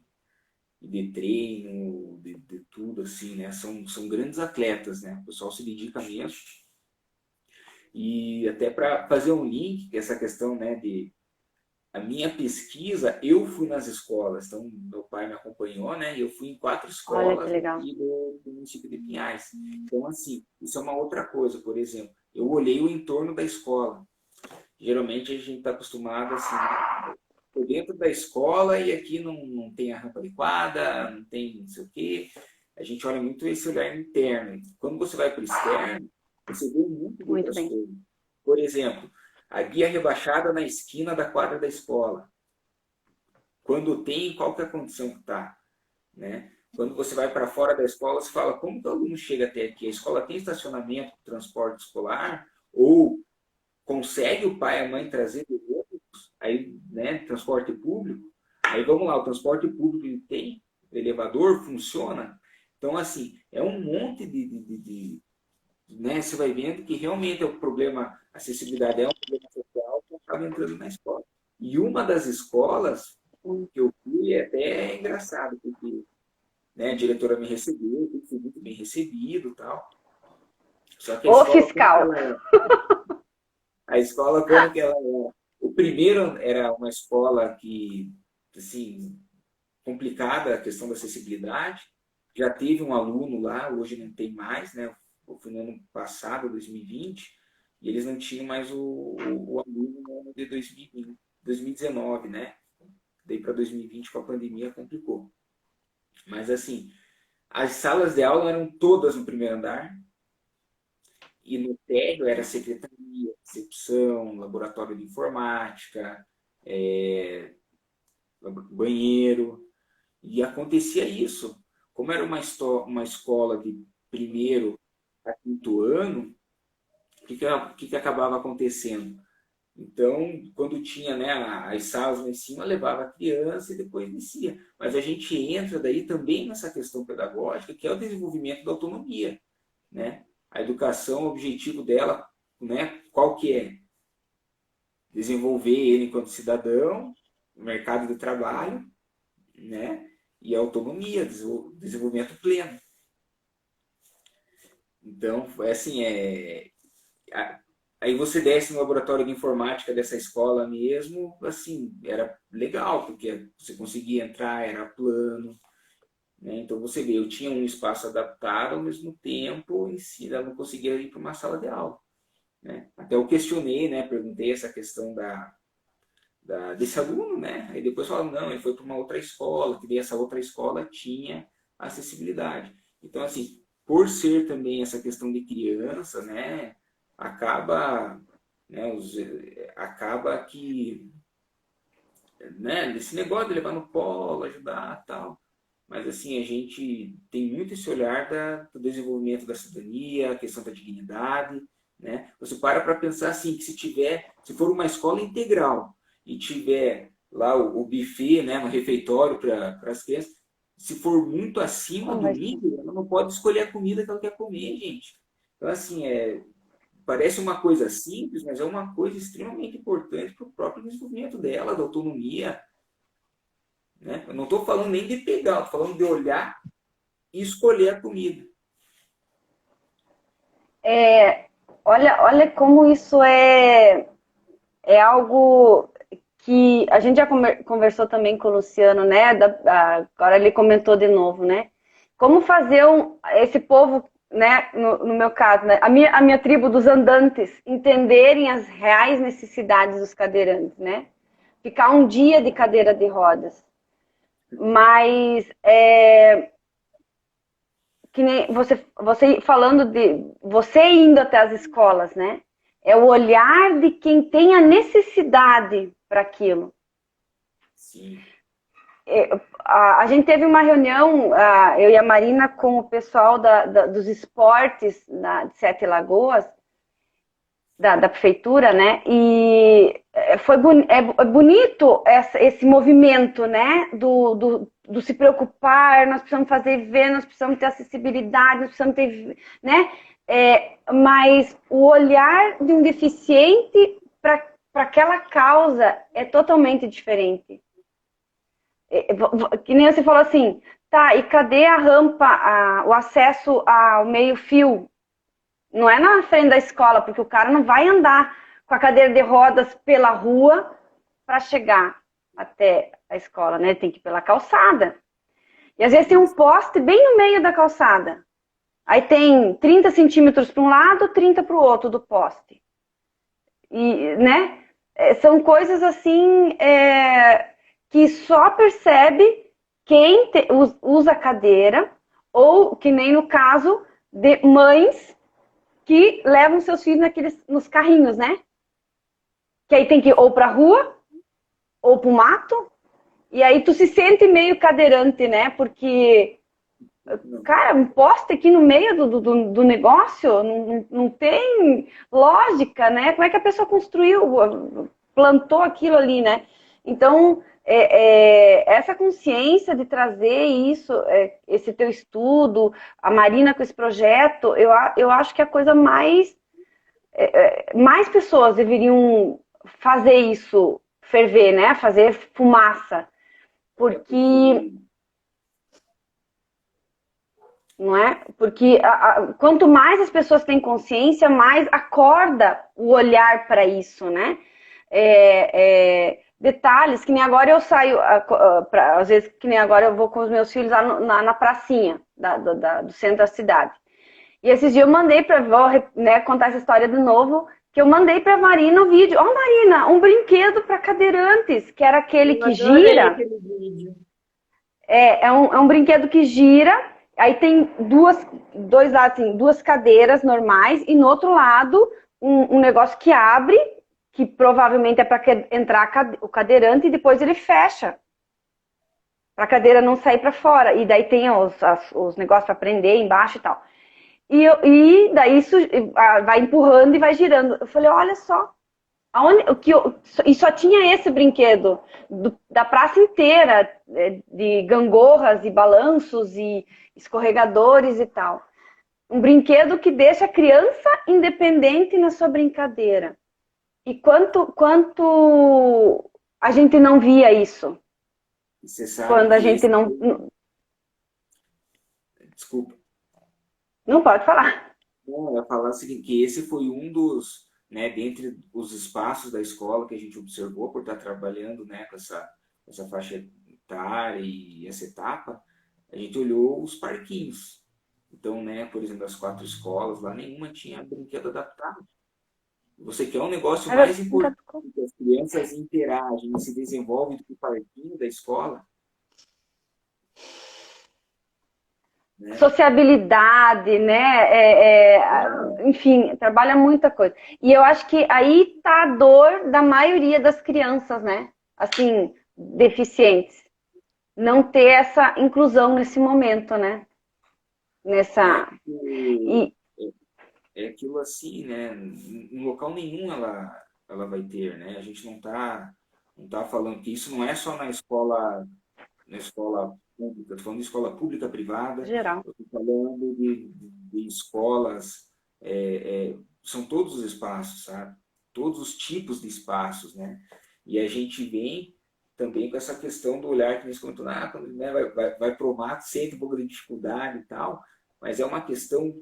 S2: de treino, de tudo, assim, né? São grandes atletas, né? O pessoal se dedica mesmo. E até para fazer um link, que essa questão, né, de a minha pesquisa, eu fui nas escolas, então meu pai me acompanhou, né? E eu fui em 4
S4: Olha que
S2: escolas
S4: legal.
S2: aqui do município de Pinhais. Então, assim, isso é uma outra coisa, por exemplo, eu olhei o entorno da escola. Geralmente a gente está acostumado assim, por dentro da escola e aqui não tem a rampa adequada, não tem não sei o quê. A gente olha muito esse olhar interno. Quando você vai para o externo, você vê muito de
S4: Muito
S2: outras
S4: bem.
S2: coisas. Por exemplo, a guia rebaixada na esquina da quadra da escola. Quando tem, qual que é a condição que está, né? Quando você vai para fora da escola, você fala, como que o aluno chega até aqui? A escola tem estacionamento, transporte escolar? Ou consegue o pai e a mãe trazer do ônibus? Aí, né, transporte público? Aí vamos lá, o transporte público ele tem, o elevador funciona? Então, assim, é um monte né, você vai vendo que realmente é um problema, acessibilidade é um problema social que acaba entrando na escola. E uma das escolas que eu fui é até engraçado, porque né, a diretora me recebeu, eu fui muito bem recebido e tal. Só que a
S4: Ô,
S2: escola, como que
S4: fiscal.
S2: ela é? A escola, como que ela é? O primeiro era uma escola que, assim, complicada a questão da acessibilidade. Já teve um aluno lá, hoje não tem mais, né? Eu fui no ano passado, 2020, e eles não tinham mais o aluno no ano de 2020, 2019, né? Daí para 2020 com a pandemia complicou. Mas assim, as salas de aula eram todas no primeiro andar e no térreo era secretaria, recepção, laboratório de informática, banheiro. E acontecia isso. Como era uma escola de primeiro a quinto ano, o que acabava acontecendo? Então, quando tinha né, as salas lá em cima, levava a criança e depois descia. Mas a gente entra daí também nessa questão pedagógica, que é o desenvolvimento da autonomia. Né? A educação, o objetivo dela, né, qual que é? Desenvolver ele enquanto cidadão, no mercado de trabalho, né? E a autonomia, desenvolvimento pleno. Então, foi assim, aí você desce no laboratório de informática dessa escola mesmo, assim, era legal, porque você conseguia entrar, era plano, né? Então você vê, eu tinha um espaço adaptado, ao mesmo tempo, em si, eu não conseguia ir para uma sala de aula, né? Até eu questionei, né? Perguntei essa questão desse aluno, né? Aí depois falaram, não, ele foi para uma outra escola, que daí essa outra escola tinha acessibilidade. Então, assim, por ser também essa questão de criança, né? Acaba, né? Acaba que, né? Esse negócio de levar no colo, ajudar, tal. Mas assim, a gente tem muito esse olhar do desenvolvimento da cidadania, a questão da dignidade, né? Você para pensar assim, que se for uma escola integral e tiver lá o buffet, né, no refeitório para as crianças, se for muito acima
S4: Não
S2: do
S4: vai ser.
S2: nível, ela não pode escolher a comida que ela quer comer, gente. Então, assim, parece uma coisa simples, mas é uma coisa extremamente importante para o próprio desenvolvimento dela, da autonomia, né? Eu não estou falando nem de pegar, estou falando de olhar e escolher a comida.
S4: Olha como isso é algo que a gente já conversou também com o Luciano, né? Agora ele comentou de novo, né? Como fazer esse povo, né? No meu caso, né? A minha tribo dos andantes entenderem as reais necessidades dos cadeirantes, né? Ficar um dia de cadeira de rodas. Mas que nem você falando de você indo até as escolas, né? É o olhar de quem tem a necessidade para aquilo.
S2: Sim.
S4: A gente teve uma reunião, eu e a Marina, com o pessoal dos esportes de Sete Lagoas, da prefeitura, né? E foi bonito esse movimento, né? Do se preocupar, nós precisamos fazer ver, nós precisamos ter acessibilidade, nós precisamos ter, né? Mas o olhar de um deficiente para aquela causa é totalmente diferente. Que nem você falou assim, tá, e cadê a rampa, o acesso ao meio-fio? Não é na frente da escola, porque o cara não vai andar com a cadeira de rodas pela rua para chegar até a escola, né? Tem que ir pela calçada. E às vezes tem um poste bem no meio da calçada. Aí tem 30 centímetros para um lado, 30 para o outro do poste. E, né? São coisas assim que só percebe quem usa cadeira, ou que nem no caso de mães que levam seus filhos nos carrinhos, né? Que aí tem que ir ou pra rua, ou pro mato, e aí tu se sente meio cadeirante, né? Porque, cara, um poste aqui no meio do negócio, não tem lógica, né? Como é que a pessoa construiu, plantou aquilo ali, né? Então, essa consciência de trazer isso, esse teu estudo, a Marina com esse projeto, eu acho que é a coisa mais pessoas deveriam fazer isso ferver, né? Fazer fumaça, porque não é? Porque quanto mais as pessoas têm consciência, mais acorda o olhar para isso, né? Detalhes, que nem agora eu saio, às vezes que nem agora eu vou com os meus filhos lá na pracinha do centro da cidade. E esses dias eu mandei vou, né, contar essa história de novo, que eu mandei para a Marina o vídeo. Ó, Marina, um brinquedo para cadeirantes, que era aquele que gira.
S1: Aquele vídeo.
S4: É um brinquedo que gira, aí tem dois lados, assim, duas cadeiras normais, e no outro lado um negócio que abre, que provavelmente é para entrar o cadeirante, e depois ele fecha, para a cadeira não sair para fora. E daí tem os negócios para prender embaixo e tal. E daí isso vai empurrando e vai girando. Eu falei, olha só, e só tinha esse brinquedo da praça inteira, de gangorras e balanços e escorregadores e tal. Um brinquedo que deixa a criança independente na sua brincadeira. E quanto a gente não via isso?
S2: Você sabe
S4: Quando a
S2: que
S4: gente não...
S2: Desculpa.
S4: Não pode falar.
S2: Não, eu ia falar o seguinte, que esse foi um dos, né, dentre os espaços da escola que a gente observou por estar trabalhando, né, com essa faixa etária e essa etapa, a gente olhou os parquinhos. Então, né, por exemplo, as 4 escolas lá, nenhuma tinha brinquedo adaptado. Você quer um negócio
S4: Era
S2: mais importante, que as crianças interagem e se desenvolvem do que o parquinho da escola, né?
S4: sociabilidade, né? Enfim, trabalha muita coisa. E eu acho que aí tá a dor da maioria das crianças, né? Assim, deficientes. Não ter essa inclusão nesse momento, né?
S2: É,
S4: Nessa.
S2: porque
S4: E,
S2: é aquilo assim, né? Em local nenhum ela vai ter, né? A gente não tá falando que isso não é só na escola pública, estou falando de escola pública privada,
S4: geral.
S2: eu estou falando de escolas, são todos os espaços, sabe? Todos os tipos de espaços, né? E a gente vem também com essa questão do olhar que eles comentam, quando, né, vai pro mato, sente um pouco de dificuldade e tal, mas é uma questão,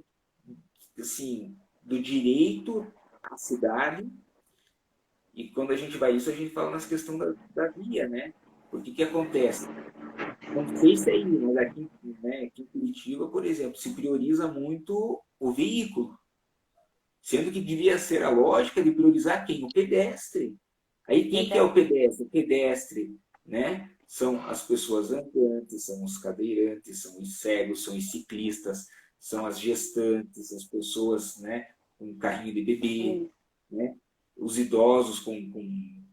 S2: assim, do direito à cidade, e quando a gente vai isso, a gente fala nas questões da via, né? Porque que acontece? Não sei se é aí, mas aqui, né, aqui em Curitiba, por exemplo, se prioriza muito o veículo, sendo que devia ser a lógica de priorizar quem? O pedestre. Aí quem que é o pedestre? O pedestre, né? São as pessoas andantes, são os cadeirantes, são os cegos, são os ciclistas, são as gestantes, as pessoas, né, com carrinho de bebê, né? Os idosos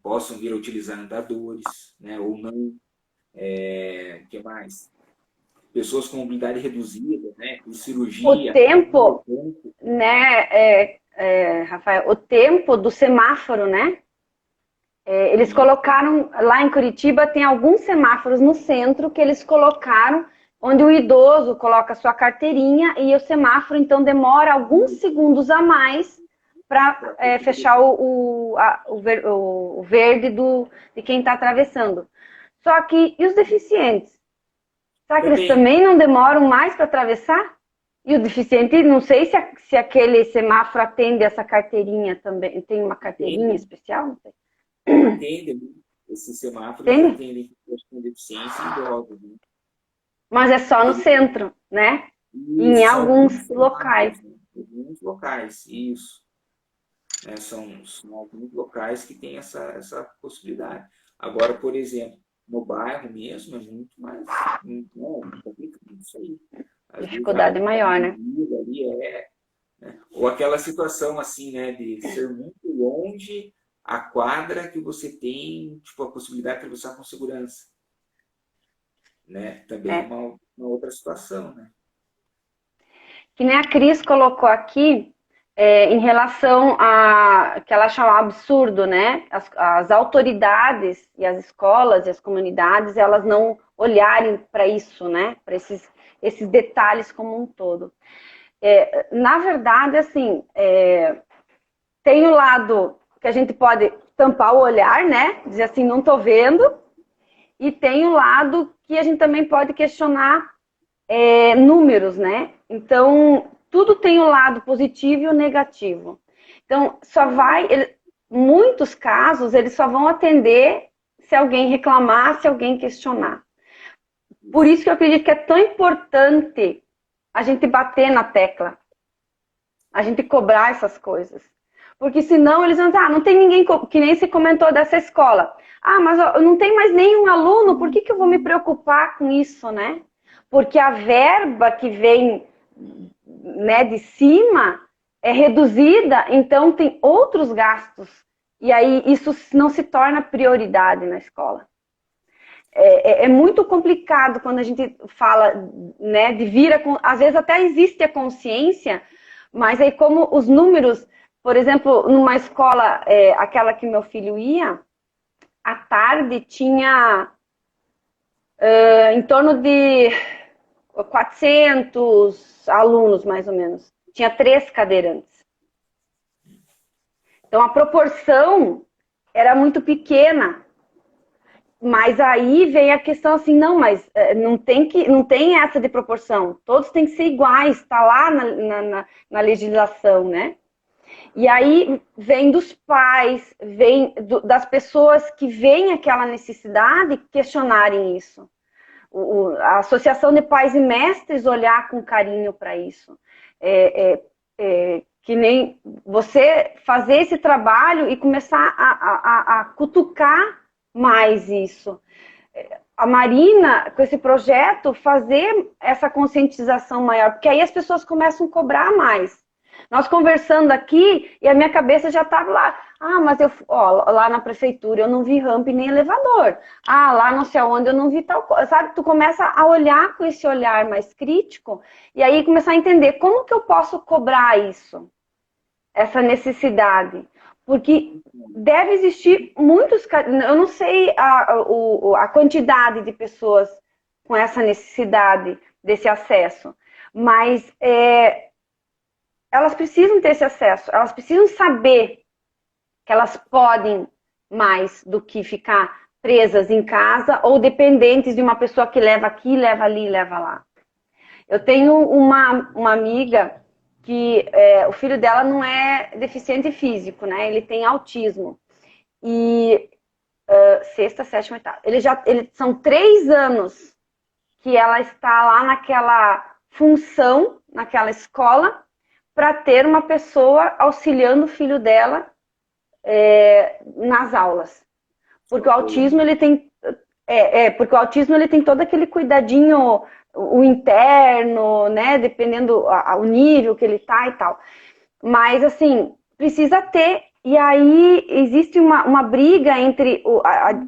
S2: possam vir a utilizar andadores, né, ou não. O que mais? Pessoas com mobilidade reduzida, né, com
S4: O
S2: cirurgia.
S4: tempo, né, Rafael, o tempo do semáforo, né? Eles colocaram, lá em Curitiba, tem alguns semáforos no centro que eles colocaram, onde o idoso coloca sua carteirinha e o semáforo, então, demora alguns segundos a mais para fechar o verde de quem está atravessando. Só que, e os deficientes? Será que eles também não demoram mais para atravessar? E o deficiente, não sei se aquele semáforo atende essa carteirinha também. Tem uma carteirinha especial? Não sei.
S2: Atendem, esses semáforos atendem pessoas com deficiência e idosos, né?
S4: Mas é só no centro, né? Em alguns locais.
S2: Alguns locais, isso. São alguns locais que têm essa possibilidade. Agora, por exemplo, no bairro mesmo é muito mais complicado isso aí. Às
S4: dificuldade
S2: vezes,
S4: maior, né?
S2: Ali né? Ou aquela situação assim, né, de ser muito longe a quadra que você tem, tipo, a possibilidade de atravessar com segurança, né? Também é uma outra situação, né?
S4: Que nem a Cris colocou aqui, em relação a que ela chama absurdo, né? As autoridades e as escolas e as comunidades, elas não olharem para isso, né? Para esses detalhes como um todo. Na verdade, assim, tem o lado que a gente pode tampar o olhar, né? Dizer assim, não estou vendo. E tem o lado que a gente também pode questionar números, né? Então, tudo tem o lado positivo e o negativo. Então, muitos casos, eles só vão atender se alguém reclamar, se alguém questionar. Por isso que eu acredito que é tão importante a gente bater na tecla, a gente cobrar essas coisas. Porque senão eles vão dizer, não tem ninguém, que nem se comentou dessa escola. Mas não tem mais nenhum aluno, por que eu vou me preocupar com isso, né? Porque a verba que vem, né, de cima é reduzida, então tem outros gastos. E aí isso não se torna prioridade na escola. É muito complicado quando a gente fala, né, de às vezes até existe a consciência, mas aí como os números, por exemplo, numa escola, aquela que meu filho ia, à tarde tinha em torno de 400 alunos, mais ou menos. Tinha 3 cadeirantes. Então, a proporção era muito pequena. Mas aí vem a questão assim, não, mas não tem essa de proporção. Todos têm que ser iguais, está lá na legislação, né? E aí vem dos pais, vem das pessoas que veem aquela necessidade questionarem isso. A Associação de Pais e Mestres olhar com carinho para isso. Que nem você fazer esse trabalho e começar a cutucar mais isso. A Marina, com esse projeto, fazer essa conscientização maior, porque aí as pessoas começam a cobrar mais. Nós conversando aqui e a minha cabeça já estava lá. Ah, mas lá na prefeitura eu não vi rampa nem elevador. Ah, lá não sei aonde eu não vi tal coisa. Sabe, tu começa a olhar com esse olhar mais crítico e aí começar a entender como que eu posso cobrar isso, essa necessidade. Porque deve existir muitos, eu não sei a quantidade de pessoas com essa necessidade desse acesso, mas elas precisam ter esse acesso, elas precisam saber que elas podem mais do que ficar presas em casa ou dependentes de uma pessoa que leva aqui, leva ali, leva lá. Eu tenho uma amiga que o filho dela não é deficiente físico, né? Ele tem autismo. E sexta, sétima, oitava. São 3 anos que ela está lá naquela função, naquela escola, para ter uma pessoa auxiliando o filho dela nas aulas. Porque o autismo ele tem porque o autismo ele tem todo aquele cuidadinho, o interno, né, dependendo o nível que ele tá e tal. Mas assim, precisa ter. E aí existe uma briga entre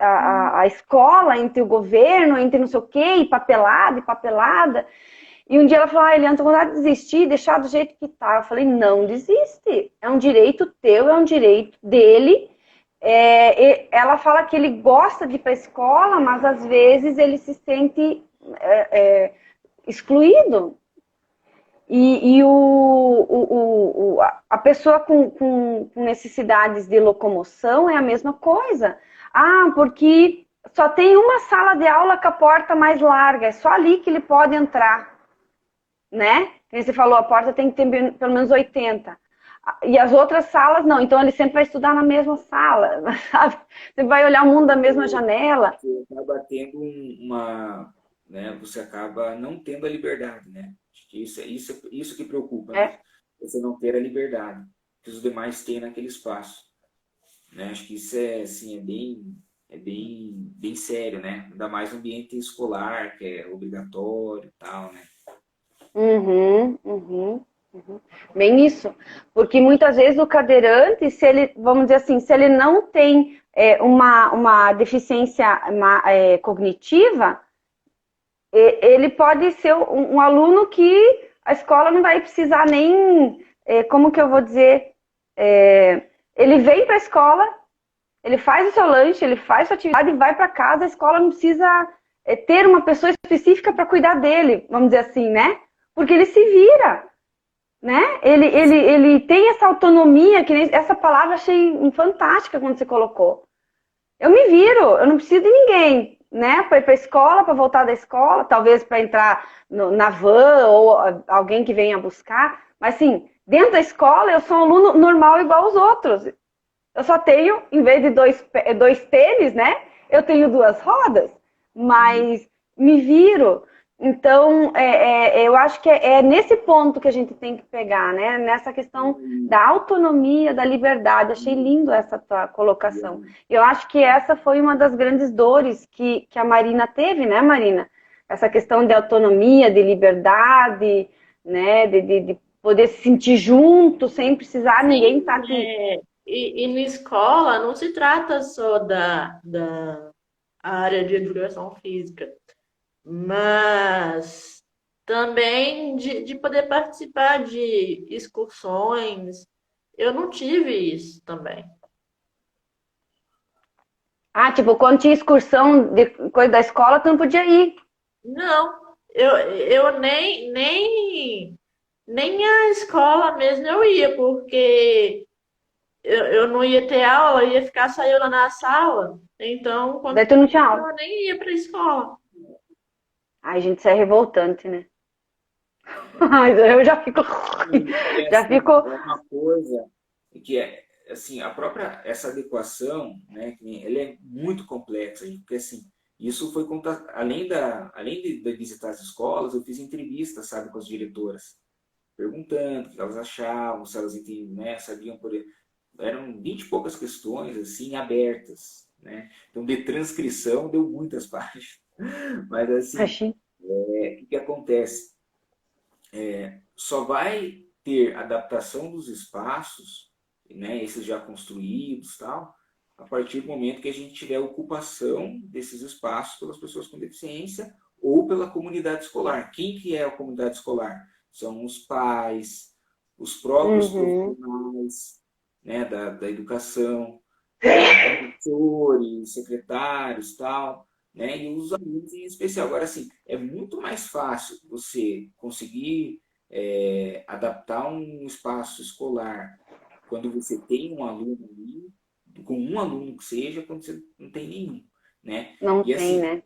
S4: a escola, entre o governo, entre não sei o quê, e papelada. E um dia ela falou, Eliana, tô com vontade de desistir, deixar do jeito que tá. Eu falei, não desiste. É um direito teu, é um direito dele. Ela fala que ele gosta de ir para a escola, mas às vezes ele se sente excluído. E a pessoa com necessidades de locomoção é a mesma coisa. Ah, porque só tem uma sala de aula com a porta mais larga, é só ali que ele pode entrar. Né? Como você falou, a porta tem que ter pelo menos 80. E as outras salas não, então ele sempre vai estudar na mesma sala, sabe? Você vai olhar o mundo da mesma janela.
S2: Você acaba tendo né? Você acaba não tendo a liberdade, né? Acho que isso que preocupa, né? Você não ter a liberdade que os demais têm naquele espaço, né? Acho que isso assim, é bem sério, né? Ainda mais no ambiente escolar, que é obrigatório e tal, né?
S4: Bem isso, porque muitas vezes o cadeirante, se ele, vamos dizer assim, se ele não tem uma deficiência cognitiva, ele pode ser um aluno que a escola não vai precisar nem, como que eu vou dizer, ele vem para a escola, ele faz o seu lanche, ele faz a sua atividade e vai para casa, a escola não precisa ter uma pessoa específica para cuidar dele, vamos dizer assim, né? Porque ele se vira, né? Ele tem essa autonomia, que essa palavra achei fantástica quando você colocou. Eu me viro, eu não preciso de ninguém, né? Para ir para a escola, para voltar da escola, talvez para entrar na van ou alguém que venha buscar. Mas assim, dentro da escola eu sou um aluno normal igual aos outros. Eu só tenho, em vez de dois tênis, né? Eu tenho 2 rodas, mas me viro. Então, eu acho que é nesse ponto que a gente tem que pegar, né? Nessa questão da autonomia, da liberdade. Achei lindo essa tua colocação. Eu acho que essa foi uma das grandes dores que a Marina teve, né, Marina? Essa questão de autonomia, de liberdade, né? De poder se sentir junto, sem precisar ninguém estar aqui.
S1: E na escola não se trata só da área de educação física, mas também de poder participar de excursões. Eu não tive isso também.
S4: Ah, tipo, quando tinha excursão de coisa da escola, tu não podia ir.
S1: Não, eu nem a escola mesmo eu ia, porque eu não ia ter aula, eu ia ficar só eu lá na sala. Então, quando
S4: Daí tu não tinha aula.
S1: eu nem ia para a escola.
S4: Ai, gente, isso é revoltante, né? Mas eu já fico.
S2: E
S4: Já
S2: assim,
S4: fico.
S2: é uma coisa que é assim, a própria essa adequação, né, ela é muito complexa, porque assim, isso foi além de visitar as escolas, eu fiz entrevistas, sabe, com as diretoras, perguntando o que elas achavam, se elas entendiam, né, sabiam por eram 20 e poucas questões assim abertas, né? Então de transcrição deu muitas páginas. Mas assim,
S4: Achei.
S2: o que acontece? Só vai ter adaptação dos espaços, né, esses já construídos, tal, a partir do momento que a gente tiver ocupação desses espaços pelas pessoas com deficiência ou pela comunidade escolar. Quem que é a comunidade escolar? São os pais, os próprios
S4: Uhum.
S2: profissionais, né, da educação, professores, secretários, tal, né, e os alunos em especial. Agora, assim, é muito mais fácil você conseguir adaptar um espaço escolar quando você tem um aluno ali, com um aluno que seja, quando você não tem nenhum, né?
S4: Não
S2: E
S4: tem,
S2: assim,
S4: né?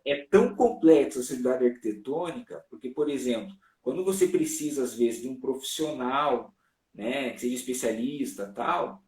S2: é tão complexa a atividade arquitetônica, porque, por exemplo, quando você precisa, às vezes, de um profissional, né, que seja especialista, tal,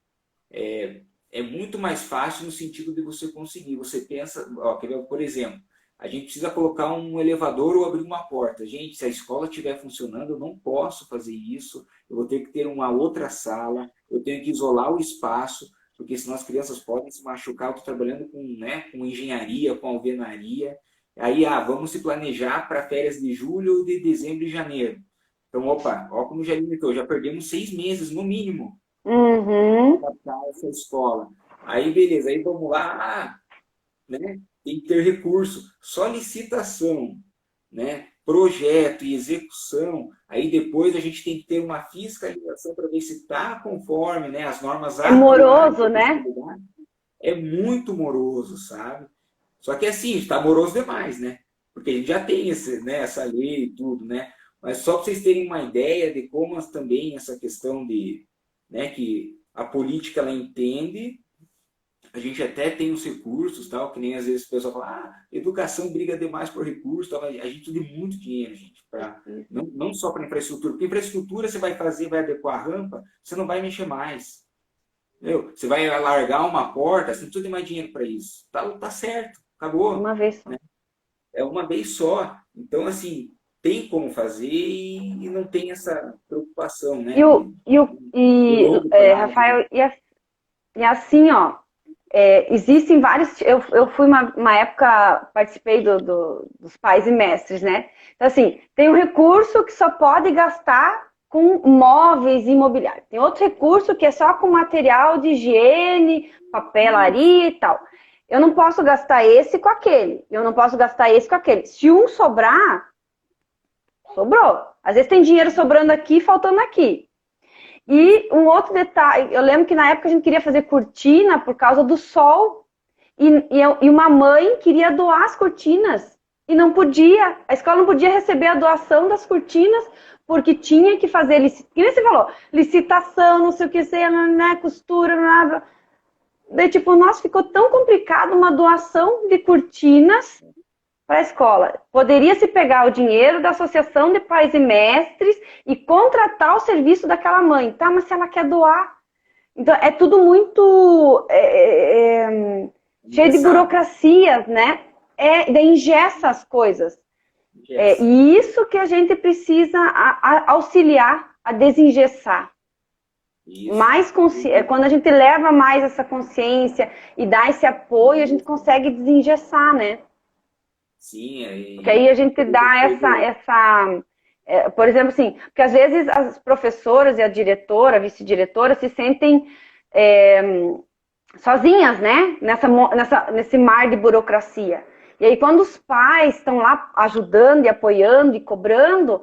S2: é muito mais fácil no sentido de você conseguir. Você pensa, ó, por exemplo, a gente precisa colocar um elevador ou abrir uma porta. Gente, se a escola estiver funcionando, eu não posso fazer isso. Eu vou ter que ter uma outra sala, eu tenho que isolar o espaço, porque senão as crianças podem se machucar. Eu estou trabalhando com, né, com engenharia, com alvenaria. Aí, vamos se planejar para férias de julho, de dezembro e janeiro. Então, opa, ó como já limitou, já perdemos 6 meses no mínimo
S4: Uhum.
S2: adaptar essa escola. Aí, beleza, aí vamos lá, né? Tem que ter recurso, só licitação, né? Projeto e execução. Aí depois a gente tem que ter uma fiscalização para ver se está conforme, né, as normas
S4: É
S2: atuais de
S4: moroso, né?
S2: acessibilidade. É muito moroso, sabe? Só que assim, está moroso demais, né? Porque a gente já tem né, essa lei e tudo, né? Mas só para vocês terem uma ideia de como também essa questão de, né, que a política ela entende, a gente até tem os recursos, tal, que nem às vezes o pessoal fala, educação briga demais por recursos, tal, mas a gente tem muito dinheiro, gente, não só para infraestrutura, porque infraestrutura você vai fazer, vai adequar a rampa, você não vai mexer mais. Entendeu? Você vai alargar uma porta, você não precisa ter mais dinheiro para isso. Tá certo, acabou.
S4: Uma vez só.
S2: Né? É uma vez só. Então, assim, tem como fazer e não tem essa preocupação, né? De longo prazo.
S4: Rafael, e assim, ó, existem vários. Eu fui uma época, participei dos pais e mestres, né? Então, assim, tem um recurso que só pode gastar com móveis e imobiliário. Tem outro recurso que é só com material de higiene, papelaria e tal. Eu não posso gastar esse com aquele. Eu não posso gastar esse com aquele. Se um sobrar, sobrou. Às vezes tem dinheiro sobrando aqui, faltando aqui. E um outro detalhe, eu lembro que na época a gente queria fazer cortina por causa do sol. E uma mãe queria doar as cortinas. E não podia. A escola não podia receber a doação das cortinas, porque tinha que fazer, que nem você falou, licitação, não sei o que, né, costura, nada. Daí, tipo, nossa, ficou tão complicado uma doação de cortinas para a escola. Poderia-se pegar o dinheiro da Associação de Pais e Mestres e contratar o serviço daquela mãe. Tá, mas se ela quer doar. Então, é tudo muito cheio de burocracias, né? Engessa as coisas. E isso que a gente precisa auxiliar a desengessar. Mais quando a gente leva mais essa consciência e dá esse apoio, a gente consegue desengessar, né?
S2: Sim,
S4: porque aí a gente dá por exemplo, assim, porque às vezes as professoras e a diretora, a vice-diretora se sentem sozinhas, né? Nesse mar de burocracia. E aí quando os pais estão lá ajudando e apoiando e cobrando,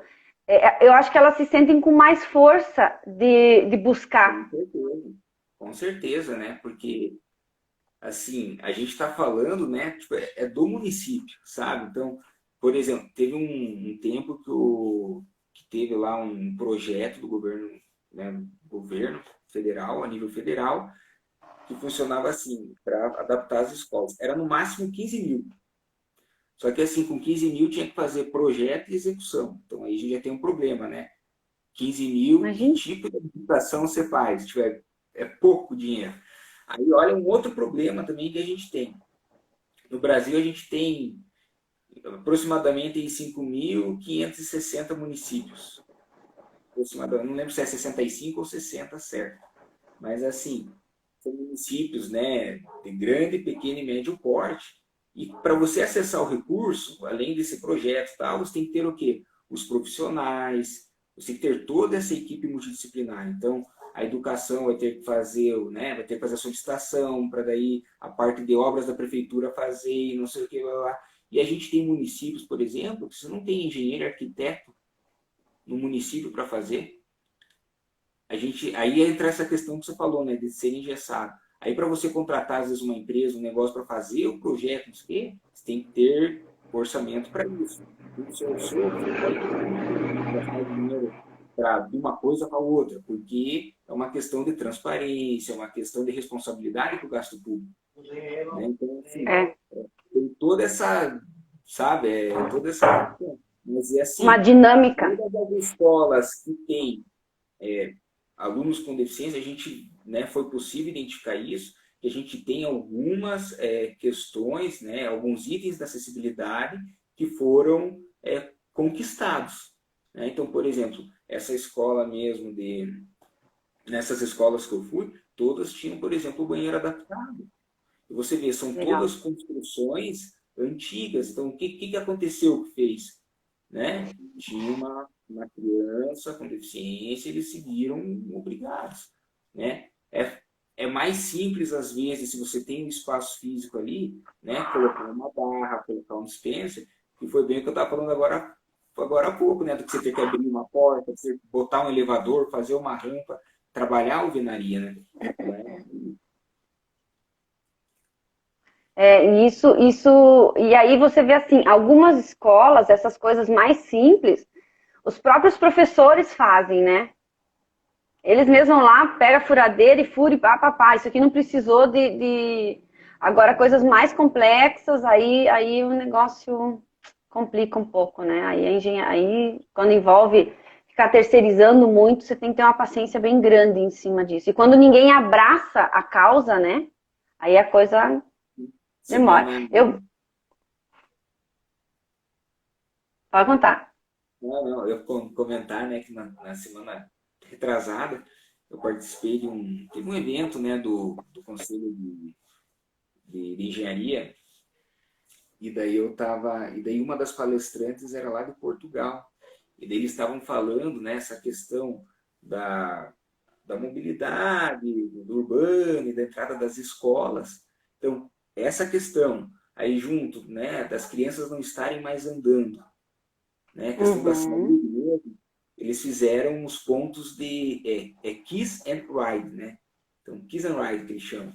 S4: eu acho que elas se sentem com mais força de buscar.
S2: Com certeza, né? Porque assim, a gente está falando, né? Tipo, é do município, sabe? Então, por exemplo, teve um tempo que teve lá um projeto do governo, né? Governo federal, a nível federal, que funcionava assim, para adaptar as escolas. Era no máximo 15 mil. Só que assim, com 15 mil tinha que fazer projeto e execução. Então aí a gente já tem um problema, né? 15 mil, que
S4: Imagina.
S2: tipo de educação você faz? Tiver, é pouco dinheiro. Aí olha um outro problema também que a gente tem. No Brasil a gente tem aproximadamente 5.560 municípios. Aproximadamente, não lembro se é 65 ou 60, certo? Mas assim, são municípios, né, de grande, pequeno e médio porte. E para você acessar o recurso, além desse projeto e tal, você tem que ter o quê? Os profissionais, você tem que ter toda essa equipe multidisciplinar. Então, a educação vai ter que fazer, né, vai ter que fazer a solicitação, para daí a parte de obras da prefeitura fazer, e não sei o que, lá. E a gente tem municípios, por exemplo, que você não tem engenheiro, arquiteto no município para fazer. Aí entra essa questão que você falou, né, de ser engessado. Aí para você contratar, às vezes, uma empresa, um negócio para fazer o projeto, não sei o quê, você tem que ter orçamento para isso. Você pode gastar dinheiro de uma coisa para outra, porque é uma questão de transparência, é uma questão de responsabilidade com o gasto público. Né? Então, assim, tem toda essa, sabe, toda essa... Mas é assim,
S4: Uma dinâmica.
S2: todas as escolas que têm alunos com deficiência, a gente, né, foi possível identificar isso, que a gente tem algumas questões, né, alguns itens da acessibilidade que foram conquistados. Né? Então, por exemplo, essa escola mesmo, nessas escolas que eu fui, todas tinham, por exemplo, o banheiro adaptado. E você vê, são
S4: Legal.
S2: todas construções antigas. Então, o que aconteceu que fez? Né? Tinha uma criança com deficiência, eles se viram obrigados. Né? É mais simples, às vezes, se você tem um espaço físico ali, né? Colocar uma barra, colocar um dispenser, que foi bem o que eu estava falando agora há pouco, né? Do que você ter que abrir uma porta, você botar um elevador, fazer uma rampa, trabalhar a alvenaria, né?
S4: E aí você vê assim, algumas escolas, essas coisas mais simples, os próprios professores fazem, né? Eles mesmos vão lá, pega a furadeira e fura e pá. Isso aqui não precisou de... Agora, coisas mais complexas, aí o negócio complica um pouco, né? Aí, quando envolve ficar terceirizando muito, você tem que ter uma paciência bem grande em cima disso. E quando ninguém abraça a causa, né? Aí a coisa demora. Pode contar.
S2: Não, eu comentar, né, que na semana retrasada eu participei teve um evento, né, do Conselho de Engenharia, e daí uma das palestrantes era lá de Portugal, e daí eles estavam falando, né, essa questão da mobilidade, do urbano e da entrada das escolas. Então, essa questão aí junto, né, das crianças não estarem mais andando, né, a questão da saúde mesmo, eles fizeram os pontos de Kiss and Ride, né? Então, Kiss and Ride que eles chamam.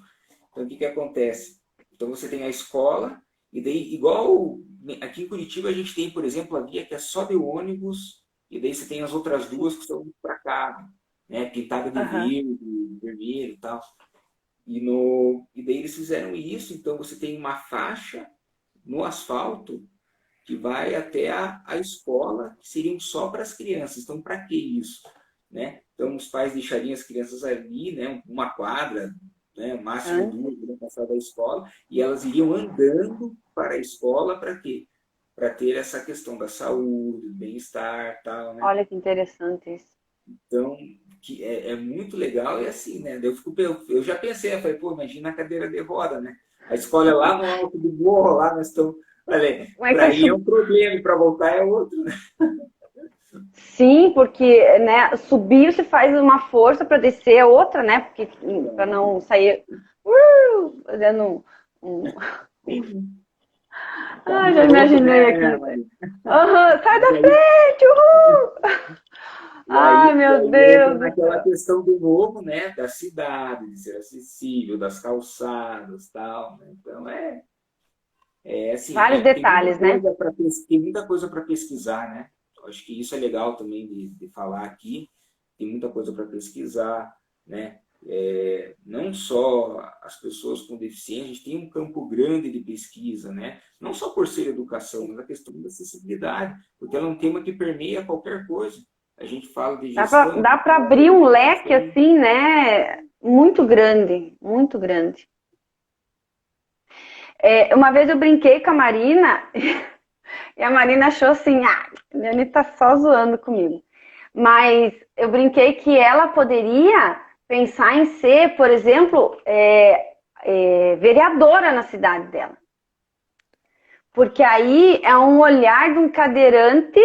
S2: Então, o que acontece? Então, você tem a escola, e daí, igual aqui em Curitiba, a gente tem, por exemplo, a via que é só de ônibus, e daí você tem as outras duas que são para cá, né? Pintada de verde, vermelho e tal. E daí eles fizeram isso, então você tem uma faixa no asfalto que vai até a escola, que seriam só para as crianças. Então, para que isso? Né? Então, os pais deixariam as crianças ali, né, uma quadra, né, máximo 2, para passar da escola, e elas iriam andando para a escola, para quê? Para ter essa questão da saúde, do bem-estar, tal, né?
S4: Olha que interessante isso.
S2: Então, que é muito legal e assim, né? Eu já pensei, eu falei, pô, imagina a cadeira de roda, né? A escola é lá no alto do morro, lá nós estamos... Olha, para ir é um problema, e para voltar é outro, né?
S4: Sim, porque, né, subir você faz uma força, para descer é outra, né? Porque para não sair fazendo já imaginei aqui. Sai da frente, uhul! Ai, meu Deus!
S2: Naquela questão do novo, né? Da cidade, de ser acessível, das calçadas, tal. Né? Então assim,
S4: vários detalhes, né?
S2: Tem muita coisa para pesquisar, né? Acho que isso é legal também de falar aqui. Tem muita coisa para pesquisar, né? não só as pessoas com deficiência, a gente tem um campo grande de pesquisa, né? Não só por ser educação, mas a questão da acessibilidade, porque ela é um tema que permeia qualquer coisa. A gente fala de gestão.
S4: Dá para abrir um leque assim, né? Muito grande, muito grande. Uma vez eu brinquei com a Marina e a Marina achou assim, a Liane tá só zoando comigo. Mas eu brinquei que ela poderia pensar em ser, por exemplo, vereadora na cidade dela. Porque aí é um olhar de um cadeirante,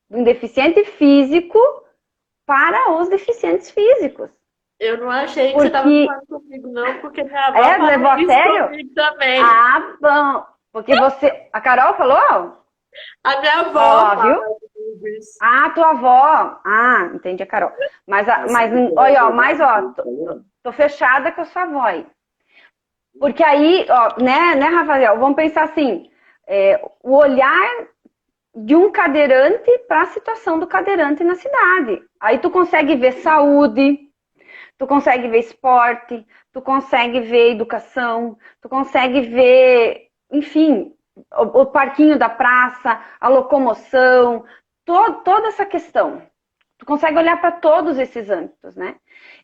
S4: de um deficiente físico para os deficientes físicos.
S1: Eu não achei que você estava falando comigo, não, porque minha avó
S4: levou a
S1: isso
S4: sério?
S1: comigo também.
S4: Ah, bom. Porque você... A Carol falou?
S1: A minha avó
S4: viu?
S1: Isso.
S4: Ah, tua avó. Ah, entendi a Carol. Mas olha, tô fechada com a sua avó aí. Porque aí, né, Rafael, vamos pensar assim, o olhar de um cadeirante para a situação do cadeirante na cidade. Aí tu consegue ver saúde, tu consegue ver esporte, tu consegue ver educação, tu consegue ver, enfim, o parquinho da praça, a locomoção, toda essa questão. Tu consegue olhar para todos esses âmbitos, né?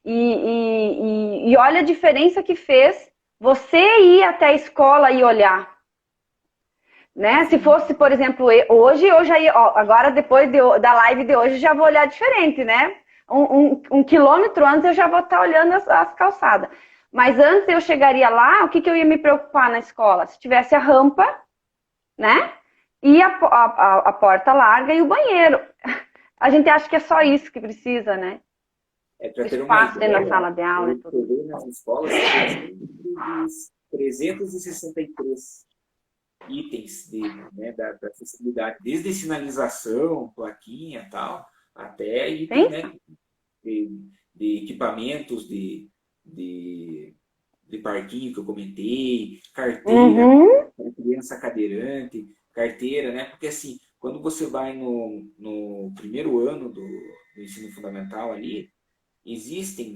S4: E olha a diferença que fez você ir até a escola e olhar. Né? Se fosse, por exemplo, hoje eu já ia, agora depois da live de hoje já vou olhar diferente, né? Um quilômetro antes eu já vou estar olhando as calçadas. Mas antes eu chegaria lá, o que eu ia me preocupar na escola? Se tivesse a rampa, né? E a porta larga e o banheiro. A gente acha que é só isso que precisa, né?
S2: Para ter
S4: espaço
S2: uma ideia,
S4: dentro da sala de aula.
S2: Nas escolas, tem 363 itens da acessibilidade, desde sinalização, plaquinha e tal, até itens, né, de equipamentos de parquinho que eu comentei, carteira para criança cadeirante, carteira, né? Porque assim, quando você vai no primeiro ano do ensino fundamental ali,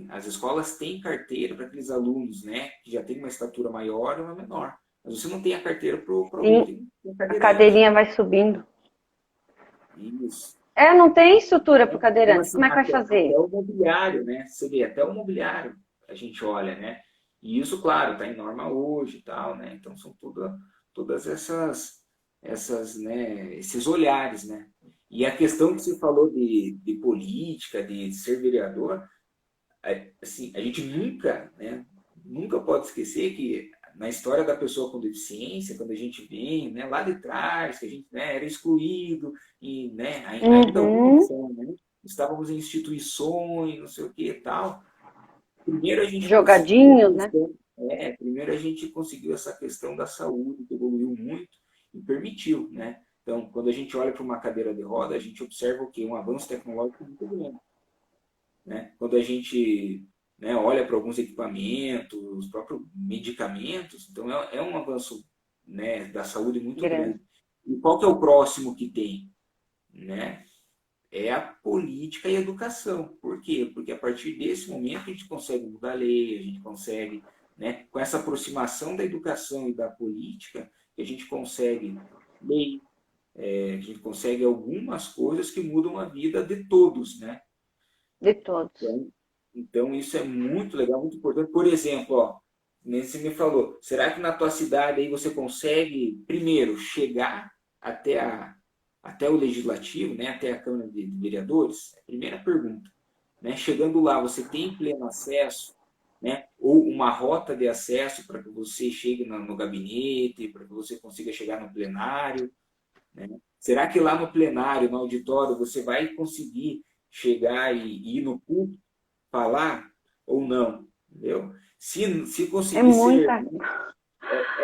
S2: as escolas têm carteira para aqueles alunos, né, que já tem uma estatura maior ou uma menor. Mas você não tem a carteira para o aluno.
S4: A cadeirinha vai subindo.
S2: Isso.
S4: Não tem estrutura para o cadeirante.
S2: Então, assim,
S4: como é que vai fazer?
S2: Até o mobiliário, né? Você vê, até o mobiliário a gente olha, né? E isso, claro, está em norma hoje e tal, né? Então, são todas essas, né, esses olhares, né? E a questão que você falou de política, de ser vereador, assim, a gente nunca pode esquecer que na história da pessoa com deficiência, quando a gente vem, né, lá de trás, que a gente, né, era excluído e, né, ainda estávamos em instituições, não sei o que e tal. Primeiro a gente
S4: jogadinhos, né?
S2: Primeiro a gente conseguiu essa questão da saúde, que evoluiu muito e permitiu, né? Então, quando a gente olha para uma cadeira de roda, a gente observa o quê? Um avanço tecnológico muito grande, né? Quando a gente, né, olha para alguns equipamentos, os próprios medicamentos, então é um avanço, né, da saúde muito grande. E qual que é o próximo que tem? Né? É a política e a educação. Por quê? Porque a partir desse momento a gente consegue mudar a lei, a gente consegue, né, com essa aproximação da educação e da política, a gente consegue lei, a gente consegue algumas coisas que mudam a vida de todos, né?
S4: De todos.
S2: Então, isso é muito legal, muito importante. Por exemplo, você me falou, será que na tua cidade aí você consegue, primeiro, chegar até o Legislativo, né, até a Câmara de Vereadores? Primeira pergunta. Né? Chegando lá, você tem pleno acesso, né, ou uma rota de acesso para que você chegue no gabinete, para que você consiga chegar no plenário? Né? Será que lá no plenário, no auditório, você vai conseguir chegar e ir no púlpito, falar ou não? Entendeu? Se conseguir ser...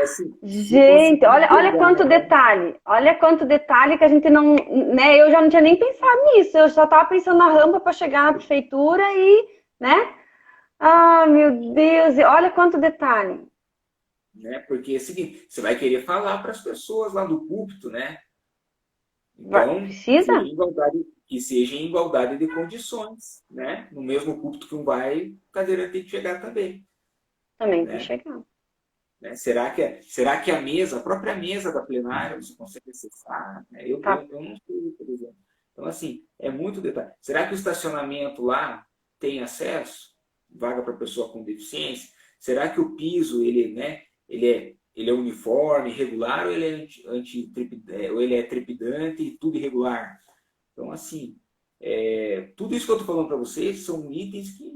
S2: Assim,
S4: gente, olha quanto detalhe. Olha quanto detalhe que a gente não... Né, eu já não tinha nem pensado nisso. Eu só estava pensando na rampa para chegar na prefeitura e... né? Ah, meu Deus! Olha quanto detalhe.
S2: Né? Porque é o seguinte, você vai querer falar para as pessoas lá do púlpito, né? Então,
S4: precisa?
S2: que seja em igualdade de condições, né? No mesmo púlpito que um vai, o cadeirante tem que chegar também,
S4: Também tem que
S2: né?
S4: chegar.
S2: Será que a mesa, a própria mesa da plenária, você consegue acessar? Né?
S4: Tá.
S2: Eu não sei, por exemplo. Então, assim, é muito detalhe. Será que o estacionamento lá tem acesso? Vaga para pessoa com deficiência? Será que o piso, né, ele é uniforme, regular, ou ele é, ou ele é trepidante e tudo irregular? Então, assim, tudo isso que eu estou falando para vocês são itens que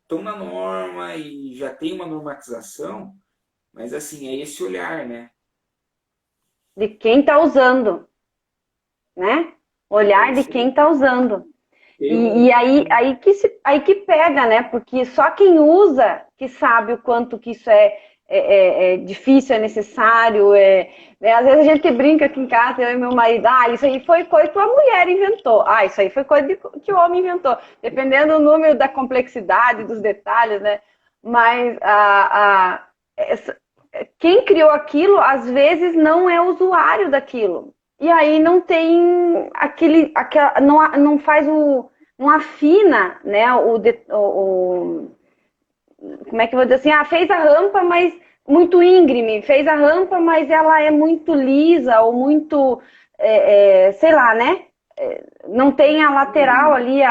S2: estão na norma e já tem uma normatização, mas, assim, é esse olhar, né?
S4: De quem está usando, né? Olhar de quem está usando. E aí que pega, né? Porque só quem usa que sabe o quanto que isso é difícil, é necessário. Né? Às vezes a gente brinca aqui em casa, eu e meu marido, isso aí foi coisa que a mulher inventou. Isso aí foi coisa que o homem inventou. Dependendo do número, da complexidade, dos detalhes, né? Mas quem criou aquilo, às vezes, não é usuário daquilo. E aí não tem não faz não afina, né, como é que eu vou dizer assim, fez a rampa, mas muito íngreme, fez a rampa, mas ela é muito lisa, ou muito, sei lá, né, não tem a lateral ali,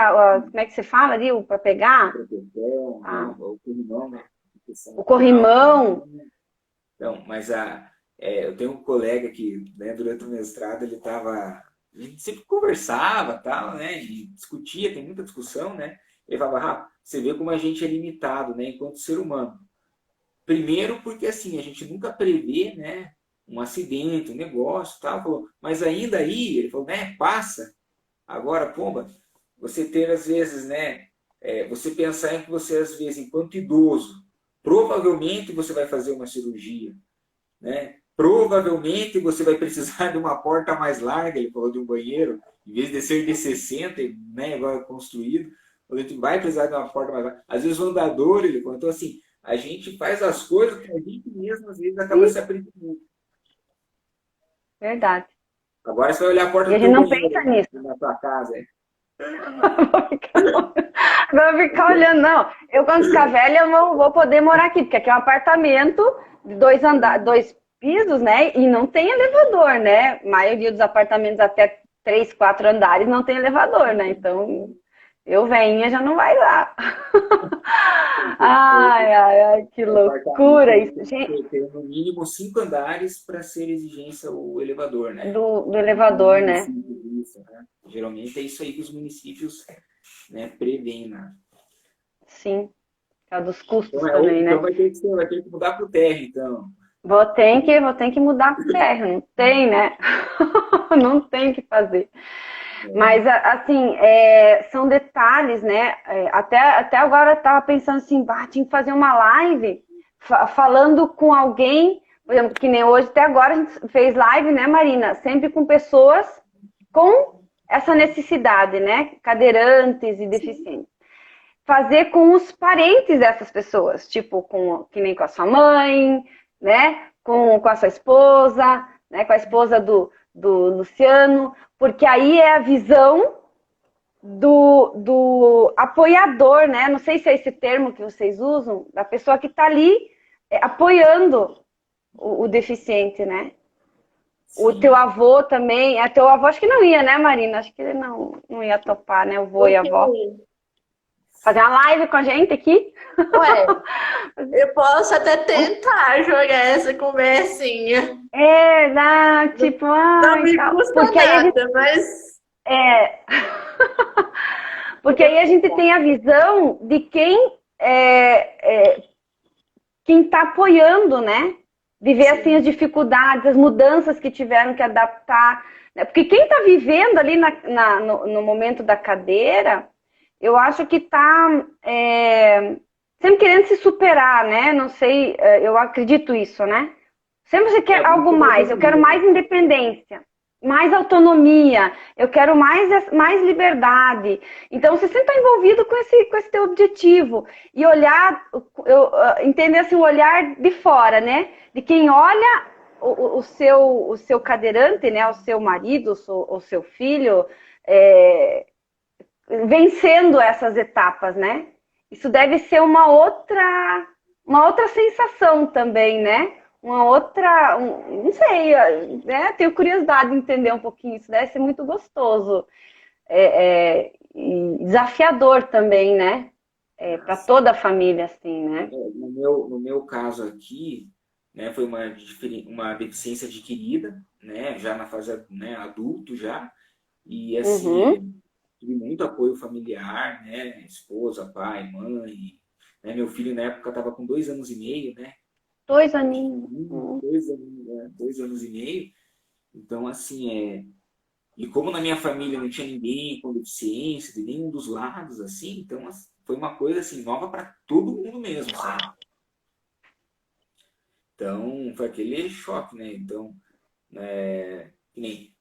S4: como é que você fala ali, para pegar?
S2: O corrimão, né?
S4: O corrimão.
S2: Não, mas eu tenho um colega que, né, durante o mestrado, a gente sempre conversava, tal, né, e discutia, tem muita discussão, né, ele falava, você vê como a gente é limitado, né, enquanto ser humano. Primeiro porque, assim, a gente nunca prevê, né, um acidente, um negócio, tal, mas ainda aí, ele falou, né, passa. Agora, pomba, você ter, às vezes, né, você pensar em que você, às vezes, enquanto idoso, provavelmente você vai fazer uma cirurgia, né? Provavelmente você vai precisar de uma porta mais larga, ele falou de um banheiro, em vez de ser de 60, né, agora construído, a gente vai precisar de uma porta mais larga. Às vezes o andador, ele falou, então assim, a gente faz as coisas que a gente mesmo, às vezes, acaba se aprendendo.
S4: Verdade.
S2: Agora você vai olhar a porta
S4: E a
S2: do
S4: gente
S2: teu
S4: não
S2: banheiro,
S4: pensa nisso.
S2: na tua casa.
S4: Vou ficar olhando, não. Eu, quando ficar velha, eu vou poder morar aqui, porque aqui é um apartamento de 2 pisos, né? E não tem elevador, né? A maioria dos apartamentos até 3, 4 andares não tem elevador, né? Então, eu venha já não vai lá. Ai, que loucura isso, gente.
S2: Tem no mínimo 5 andares para ser exigência o elevador, né?
S4: Do elevador, né?
S2: Isso, né? Geralmente é isso aí que os municípios, né, prevêem, né?
S4: Sim, por causa dos custos
S2: Então,
S4: também, né?
S2: Então vai ter que mudar para o terra, então.
S4: Vou ter que mudar para o terra, não tem, né? Não tem o que fazer. Mas, assim, são detalhes, né? Até agora eu estava pensando assim, tinha que fazer uma live falando com alguém, por exemplo, que nem hoje, até agora a gente fez live, né, Marina? Sempre com pessoas com essa necessidade, né? Cadeirantes e deficientes. Fazer com os parentes dessas pessoas, tipo, que nem com a sua mãe, né? Com a sua esposa, né? Com a esposa do Luciano, porque aí é a visão do apoiador, né? Não sei se é esse termo que vocês usam, da pessoa que está ali apoiando o deficiente, né? Sim. O teu avô também, teu avô acho que não ia, né, Marina? Acho que ele não ia topar, né? O avô e a avó. Fazer uma live com a gente aqui?
S1: Ué, eu posso até tentar jogar essa conversinha.
S4: Tipo,
S1: não me custa
S4: porque
S1: nada,
S4: aí a gente,
S1: mas...
S4: porque aí a gente tem a visão de quem está apoiando, né? De ver, assim, as dificuldades, as mudanças que tiveram que adaptar. Né? Porque quem está vivendo ali no momento da cadeira, eu acho que está sempre querendo se superar, né? Não sei, eu acredito isso, né? Sempre você quer algo mais, eu quero mais independência, mais autonomia, eu quero mais liberdade. Então, você sempre está envolvido com esse teu objetivo. E olhar, entender assim, o olhar de fora, né? De quem olha o seu cadeirante, né? O seu marido, o seu filho, vencendo essas etapas, né? Isso deve ser uma outra sensação também, né? Uma outra, não sei, né? Tenho curiosidade de entender um pouquinho. Isso deve ser muito gostoso, e desafiador também, né? Para toda a família, assim, né?
S2: No meu caso aqui, né, foi uma deficiência adquirida, né, já na fase, né, adulto já, e assim, tive muito apoio familiar, né, esposa, pai, mãe, né, meu filho na época estava com 2 anos e meio, né,
S4: 2 aninhos.
S2: 2 anos e meio, então assim, e como na minha família não tinha ninguém com deficiência, de nenhum dos lados, assim, então foi uma coisa assim, nova para todo mundo mesmo, sabe? Então, foi aquele choque, né? Então, que nem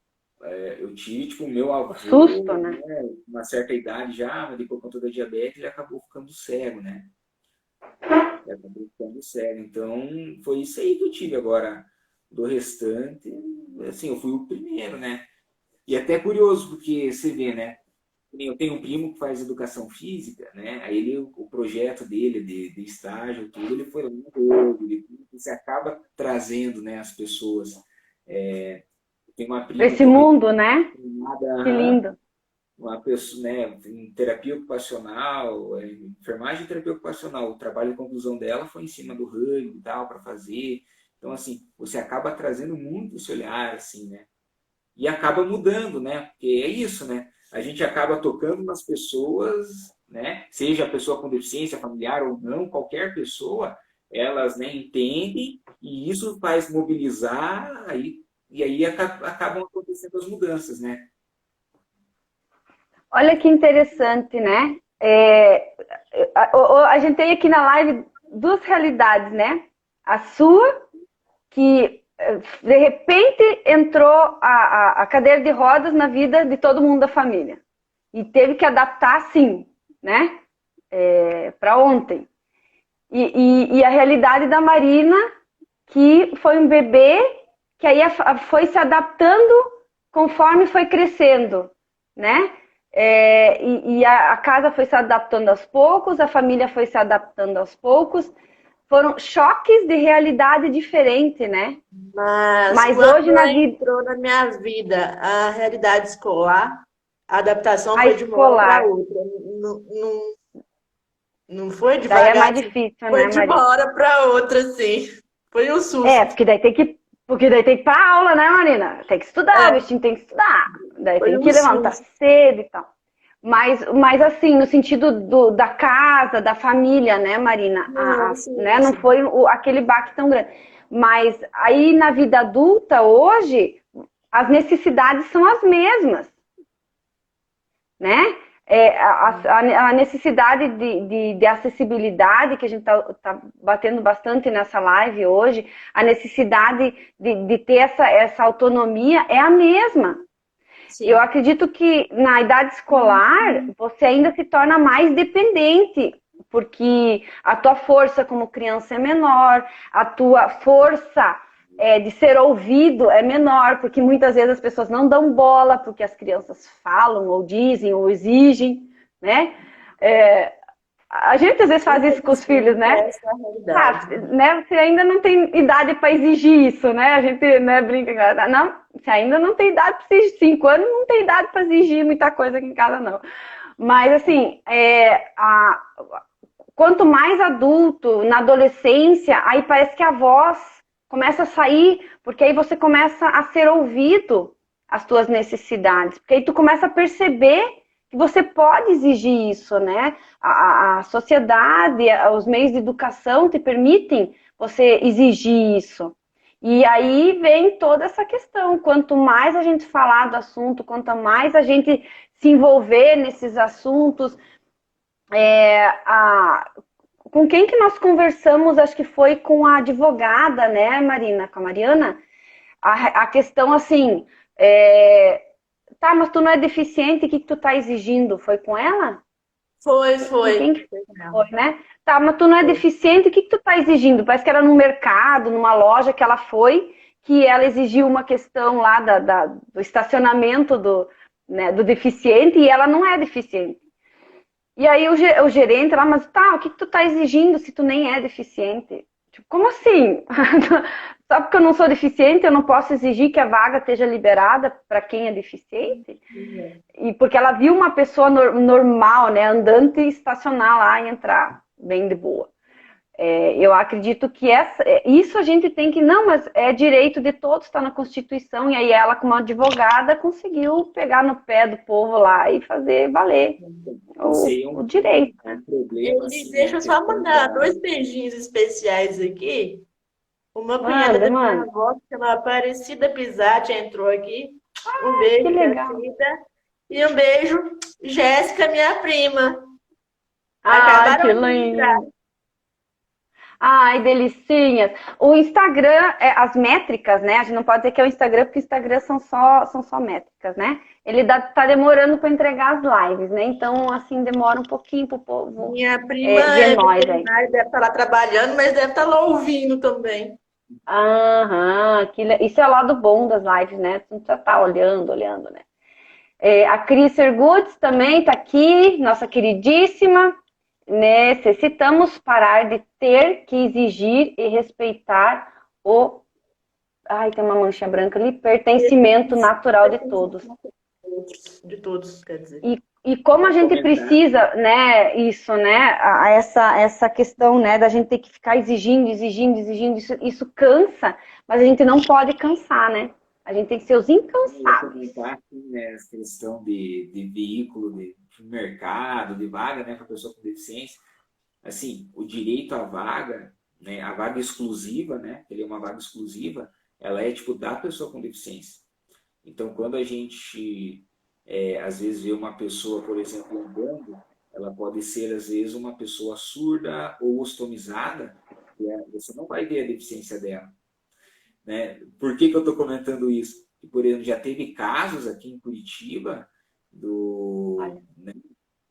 S2: eu tive, tipo, o meu avô,
S4: Susto, né?
S2: uma certa idade já, mas por conta da diabetes, ele acabou ficando cego, né? Ele acabou ficando cego. Então, foi isso aí que eu tive. Agora, do restante, assim, eu fui o primeiro, né? E até curioso, porque você vê, né? Eu tenho um primo que faz educação física, né? Aí o projeto dele de estágio, tudo, ele foi lá no Globo, você acaba trazendo, né, as pessoas. Tem uma prima
S4: Esse
S2: também
S4: mundo, né? Que
S2: formada,
S4: lindo.
S2: uma pessoa, né, em terapia ocupacional, enfermagem e terapia ocupacional. O trabalho de conclusão dela foi em cima do rugby e tal, para fazer. Então, assim, você acaba trazendo muito esse olhar, assim, né? E acaba mudando, né? Porque é isso, né? A gente acaba tocando nas pessoas, né? Seja a pessoa com deficiência familiar ou não, qualquer pessoa, elas, né, entendem e isso faz mobilizar e aí acabam acontecendo as mudanças, né?
S4: Olha que interessante, né? A gente tem aqui na live duas realidades, né? A sua, que de repente entrou a cadeira de rodas na vida de todo mundo da família. E teve que adaptar, sim, né? Para ontem. E a realidade da Marina, que foi um bebê que aí foi se adaptando conforme foi crescendo, né? E a casa foi se adaptando aos poucos, a família foi se adaptando aos poucos. Foram choques de realidade diferente, né?
S1: Mas
S4: Mas
S1: quando
S4: hoje na vida.
S1: entrou na minha vida a realidade escolar, a adaptação
S4: A
S1: foi de uma hora para
S4: escolar.
S1: outra. Não, não foi
S4: Daí é
S1: devagar,
S4: mais
S1: assim,
S4: difícil,
S1: foi
S4: né,
S1: de uma
S4: Marina?
S1: hora para outra, assim. Foi um susto.
S4: Porque daí tem que ir pra aula, né, Marina? Tem que estudar, o
S1: É,
S4: bichinho tem que estudar. Daí
S1: foi
S4: tem
S1: um
S4: que levantar
S1: susto.
S4: cedo e tal. Mas assim, no sentido da casa, da família, né, Marina?
S1: Não, sim,
S4: Né, não
S1: sim.
S4: foi aquele baque tão grande. Mas aí na vida adulta, hoje, as necessidades são as mesmas, né? A necessidade de acessibilidade, que a gente tá batendo bastante nessa live hoje, a necessidade de ter essa autonomia é a mesma. Eu
S1: Sim.
S4: acredito que na idade escolar você ainda se torna mais dependente, porque a tua força como criança é menor, a tua força de ser ouvido é menor, porque muitas vezes as pessoas não dão bola, porque as crianças falam, ou dizem, ou exigem, né? A gente às vezes faz isso com os filhos,
S1: Infelizmente,
S4: né?
S1: essa é a realidade.
S4: Né? Você ainda não tem idade para exigir isso, né? A gente, né, brinca, não, você ainda não tem idade para exigir, 5 anos não tem idade para exigir muita coisa aqui em casa, não. Mas assim, quanto mais adulto, na adolescência, aí parece que a voz começa a sair, porque aí você começa a ser ouvido as tuas necessidades, porque aí tu começa a perceber que você pode exigir isso, né? A sociedade, os meios de educação te permitem você exigir isso. E aí vem toda essa questão. Quanto mais a gente falar do assunto, quanto mais a gente se envolver nesses assuntos, com quem que nós conversamos, acho que foi com a advogada, né, Marina, com a Mariana, a questão assim, tá, mas tu não é deficiente, o que tu tá exigindo? Foi com ela?
S1: Foi,
S4: Com
S1: foi.
S4: quem que foi, né? Tá, mas tu não é deficiente, o que tu tá exigindo? Parece que era no mercado, numa loja que ela exigiu uma questão lá do estacionamento né, do deficiente e ela não é deficiente. E aí o gerente lá, mas tá, o que tu tá exigindo se tu nem é deficiente? Tipo, como assim? Só porque eu não sou deficiente, eu não posso exigir que a vaga esteja liberada para quem é deficiente? E porque ela viu uma pessoa normal, né, andante, estacionar lá e entrar bem de boa. Eu acredito que isso a gente tem que... Não, mas é direito de todos, está na Constituição. E aí ela, como advogada, conseguiu pegar no pé do povo lá e fazer valer o direito. Né?
S1: Deixa eu só mandar 2 beijinhos especiais aqui. Uma cunhada da minha avó, que chama Aparecida Pisati, entrou aqui. Um beijo,
S4: que legal.
S1: Aparecida. E um beijo, Jéssica, minha prima.
S4: Ai, que lindo. Ai, delicinhas. O Instagram, as métricas, né? A gente não pode dizer que é o Instagram, porque o Instagram são só métricas, né? Ele tá demorando para entregar as lives, né? Então, assim, demora um pouquinho pro povo.
S1: Minha prima deve estar lá trabalhando, mas deve estar lá ouvindo também.
S4: Aham, isso é o lado bom das lives, né? Você já tá olhando, né? A Cris Ergudes também tá aqui, nossa queridíssima. Necessitamos parar de ter que exigir e respeitar o... Ai, tem uma mancha branca ali. Pertencimento natural de todos.
S1: De todos, quer dizer.
S4: E como a gente precisa, né, isso, né, essa questão, né, da gente ter que ficar exigindo, isso cansa, mas a gente não pode cansar, né? A gente tem que ser os incansáveis.
S2: Essa questão de veículo, de mercado, de vaga, né, para pessoa com deficiência. Assim, o direito à vaga, né, a vaga exclusiva, né, ele é uma vaga exclusiva, ela é tipo da pessoa com deficiência. Então, quando a gente às vezes vê uma pessoa, por exemplo, andando, ela pode ser às vezes uma pessoa surda ou ostomizada, você não vai ver a deficiência dela. Né? Por que eu estou comentando isso? Porque, por exemplo, já teve casos aqui em Curitiba né,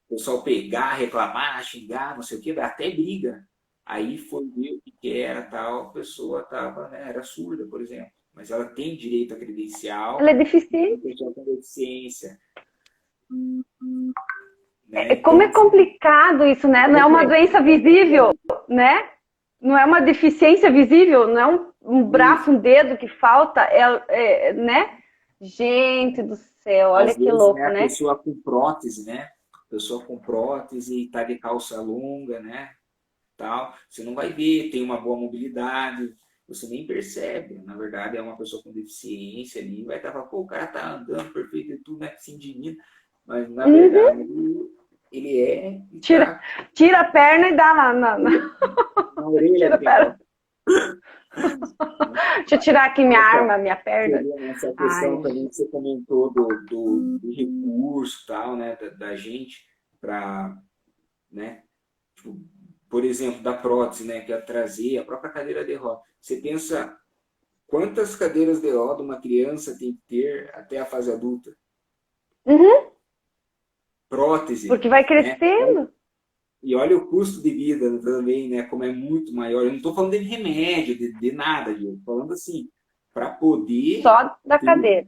S2: o pessoal pegar, reclamar, xingar, não sei o que, dar até briga. Aí foi ver o que era tal pessoa, tava, né, era surda, por exemplo. Mas ela tem direito à credencial.
S4: Ela é deficiente.
S2: Pessoa com deficiência. Né?
S4: Como é complicado isso, né? Não é uma doença visível, né? Não é uma deficiência visível, não é um braço, um dedo que falta, né? Gente do céu, olha que louco, né?
S2: A pessoa com prótese, né? A pessoa com prótese e tá de calça longa, né? Tal. Você não vai ver, tem uma boa mobilidade, você nem percebe. Na verdade, é uma pessoa com deficiência ali, vai estar falando, pô, o cara tá andando perfeito e tudo, né? Se indigna. Mas, na verdade, ele é...
S4: Tira a perna e dá na
S2: orelha.
S4: Tira a perna. Deixa eu tirar aqui minha arma, minha perna.
S2: Essa questão também que você comentou do recurso e tal, né? Da gente para, né? Tipo, por exemplo, da prótese, né? Que é trazer a própria cadeira de roda. Você pensa quantas cadeiras de roda uma criança tem que ter até a fase adulta? Prótese.
S4: Porque vai crescendo.
S2: Né? E olha o custo de vida também, né? Como é muito maior. Eu não estou falando de remédio, de nada, eu estou falando assim, para poder...
S4: Só da cadeira.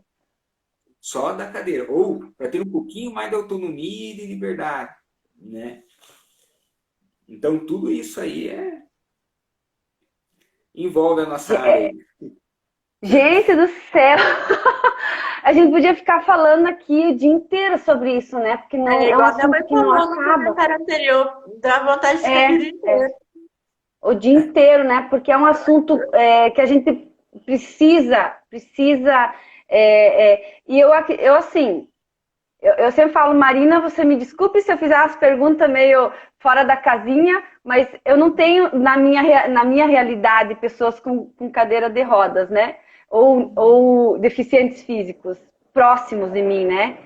S2: Só da cadeira. Ou para ter um pouquinho mais de autonomia e de liberdade, né? Então, tudo isso aí envolve a nossa área.
S4: Gente do céu! A gente podia ficar falando aqui o dia inteiro sobre isso, né? Porque não é um assunto que não acaba.
S1: Anterior, dá vontade de ficar o dia inteiro.
S4: O dia inteiro, né? Porque é um assunto que a gente precisa. E eu assim, eu sempre falo, Marina, você me desculpe se eu fizer as perguntas meio fora da casinha, mas eu não tenho na minha realidade pessoas com cadeira de rodas, né? Ou deficientes físicos próximos de mim, né?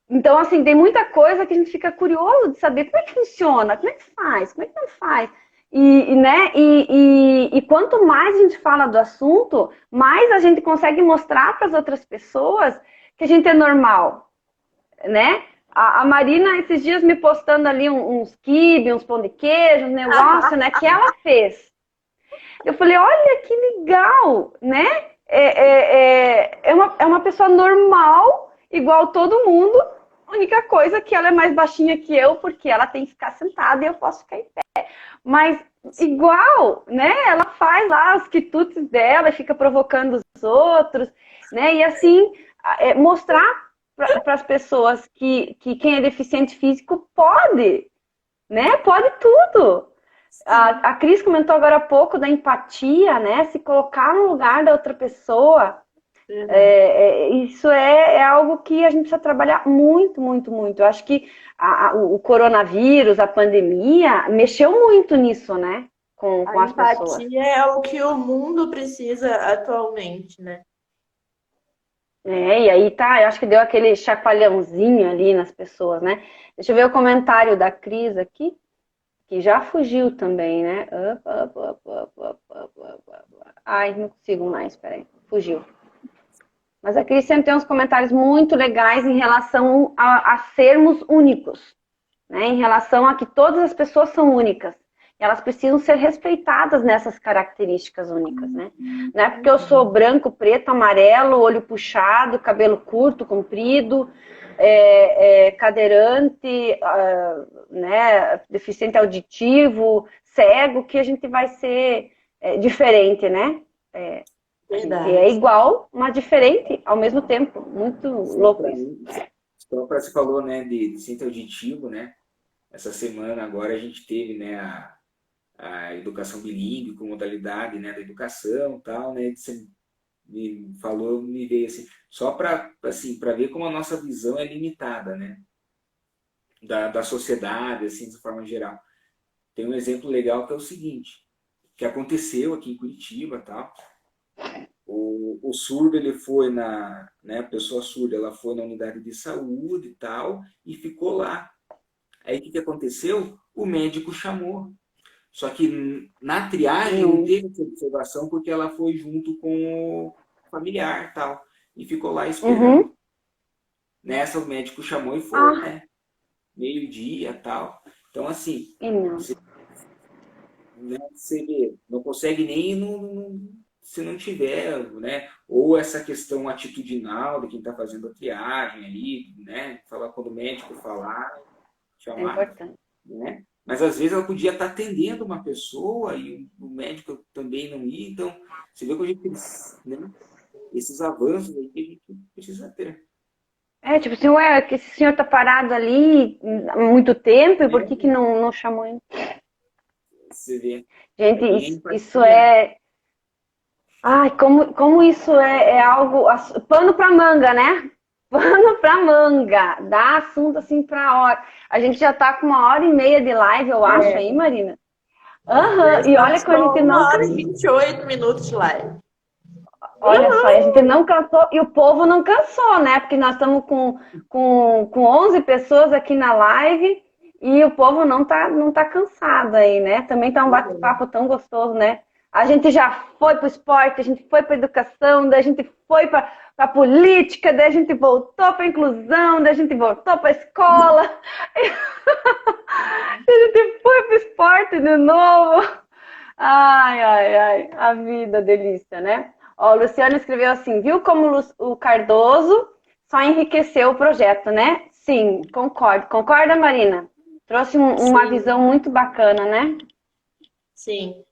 S4: Então, assim, tem muita coisa que a gente fica curioso de saber como é que funciona, como é que faz, como é que não faz. E quanto mais a gente fala do assunto, mais a gente consegue mostrar para as outras pessoas que a gente é normal, né? A Marina, esses dias, me postando ali uns quibe, uns pão de queijo, um negócio, né? Que ela fez. Eu falei, olha que legal, né? É uma pessoa normal igual todo mundo. A única coisa é que ela é mais baixinha que eu, porque ela tem que ficar sentada e eu posso ficar em pé. Mas igual, né? Ela faz lá os quitutes dela e fica provocando os outros, né? E assim, mostrar para as pessoas que quem é deficiente físico pode, né? Pode tudo. A Cris comentou agora há pouco da empatia, né? Se colocar no lugar da outra pessoa. Isso é algo que a gente precisa trabalhar muito, muito, muito. Eu acho que o coronavírus, a pandemia, mexeu muito nisso, né? Com
S1: A
S4: as pessoas.
S1: empatia é o que o mundo precisa atualmente, né?
S4: E aí tá, eu acho que deu aquele chacoalhãozinho ali nas pessoas, né? Deixa eu ver o comentário da Cris aqui, que já fugiu também, né? Ai, não consigo mais, peraí, fugiu. Mas a Cris sempre tem uns comentários muito legais em relação a sermos únicos, né? Em relação a que todas as pessoas são únicas. E elas precisam ser respeitadas nessas características únicas, né? Não é porque eu sou branco, preto, amarelo, olho puxado, cabelo curto, comprido, cadeirante, né? Deficiente auditivo, cego, que a gente vai ser diferente, né? A gente é igual, mas diferente ao mesmo tempo. Muito louco isso.
S2: Então, para você falou, né, de deficiente auditivo, né? Essa semana agora a gente teve, né, a educação bilíngue com modalidade, né, da educação e tal, né? Você me falou, me veio assim, só para assim, para ver como a nossa visão é limitada, né? Da sociedade, assim, de forma geral. Tem um exemplo legal que é o seguinte, que aconteceu aqui em Curitiba, tal. O surdo, ele foi né, a pessoa surda, ela foi na unidade de saúde e tal, e ficou lá. Aí o que aconteceu? O médico chamou. Só que na triagem não teve essa observação porque ela foi junto com o familiar e tal. E ficou lá esperando. Nessa o médico chamou e foi, né? Meio-dia e tal. Então, assim, você vê, não consegue nem se não tiver, né? Ou essa questão atitudinal de quem está fazendo a triagem aí, né? Falar quando o médico falar, chamar.
S4: É importante.
S2: Né? Mas às vezes ela podia estar atendendo uma pessoa e o médico também não ia. Então, você vê que a gente tem, né, esses avanços aí que a gente precisa ter.
S4: Tipo assim, ué, que esse senhor tá parado ali há muito tempo, e por que não chamou ele?
S2: Você vê.
S4: Gente, isso é... Ai, como isso é algo... Pano pra manga, né? Pano pra manga. Dá assunto assim pra hora. A gente já tá com 1h30 de live, eu acho, aí, Marina? E olha que a gente não...
S1: 1h28 e 28 minutos de live.
S4: Olha só, a gente não cansou, e o povo não cansou, né? Porque nós estamos com 11 pessoas aqui na live, e o povo não tá cansado aí, né? Também tá um bate-papo tão gostoso, né? A gente já foi para o esporte, a gente foi para a educação, daí a gente foi para a política, daí a gente voltou para a inclusão, daí a gente voltou para a escola, a gente foi para o esporte de novo. Ai, a vida, delícia, né? Ó, o Luciano escreveu assim, viu como o Cardoso só enriqueceu o projeto, né? Sim, concordo. Concorda, Marina? Trouxe uma visão muito bacana, né?
S1: Sim.